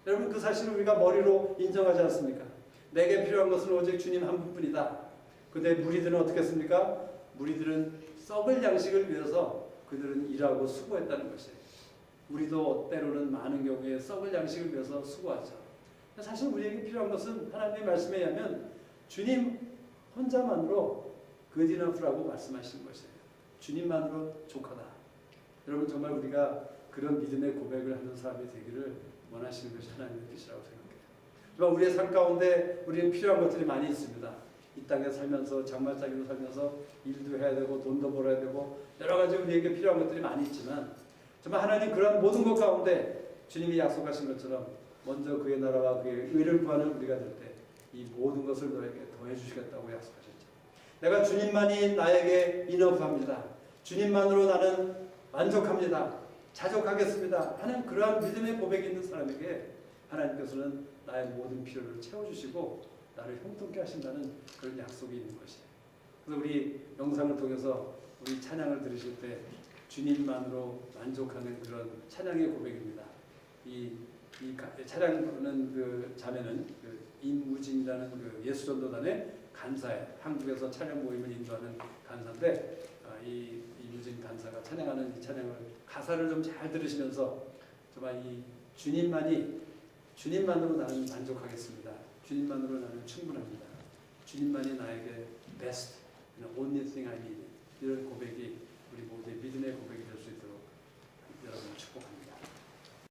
여러분 그 사실을 우리가 머리로 인정하지 않습니까? 내게 필요한 것은 오직 주님 한 분뿐이다. 그런데 무리들은 어떻게 했습니까? 무리들은 썩을 양식을 위해서 그들은 일하고 수고했다는 것이에요. 우리도 때로는 많은 경우에 썩을 양식을 위해서 수고하죠. 사실 우리에게 필요한 것은 하나님의 말씀에 의하면 주님 혼자만으로 good enough라고 말씀하시는 것이에요. 주님만으로 족하다. 여러분 정말 우리가 그런 믿음의 고백을 하는 사람이 되기를 원하시는 것이 하나님의 뜻이라고 생각해요. 정말 우리의 삶 가운데 우리는 필요한 것들이 많이 있습니다. 이 땅에 살면서 장말짜기로 살면서 일도 해야 되고 돈도 벌어야 되고 여러 가지 우리에게 필요한 것들이 많이 있지만 정말 하나님 그런 모든 것 가운데 주님이 약속하신 것처럼 먼저 그의 나라와 그의 의를 구하는 우리가 될 때 이 모든 것을 너에게 더해 주시겠다고 약속하셨죠. 내가 주님만이 나에게 인업합니다. 주님만으로 나는 만족합니다. 자족하겠습니다. 하는 그러한 믿음의 고백이 있는 사람에게 하나님께서는 나의 모든 필요를 채워주시고 나를 형통케 하신다는 그런 약속이 있는 것이에요. 그래서 우리 영상을 통해서 우리 찬양을 들으실 때 주님만으로 만족하는 그런 찬양의 고백입니다. 이 찬양하는 그 자매는 그 임무진이라는 그 예수전도단의 간사예요. 한국에서 찬양 모임을 인도하는 간사인데 이 임무진 간사가 찬양하는 이 찬양을 가사를 좀 잘 들으시면서 정말 이 주님만으로 나는 만족하겠습니다. 주님만으로 나는 충분합니다. 주님만이 나에게 best, only thing I need 이런 고백이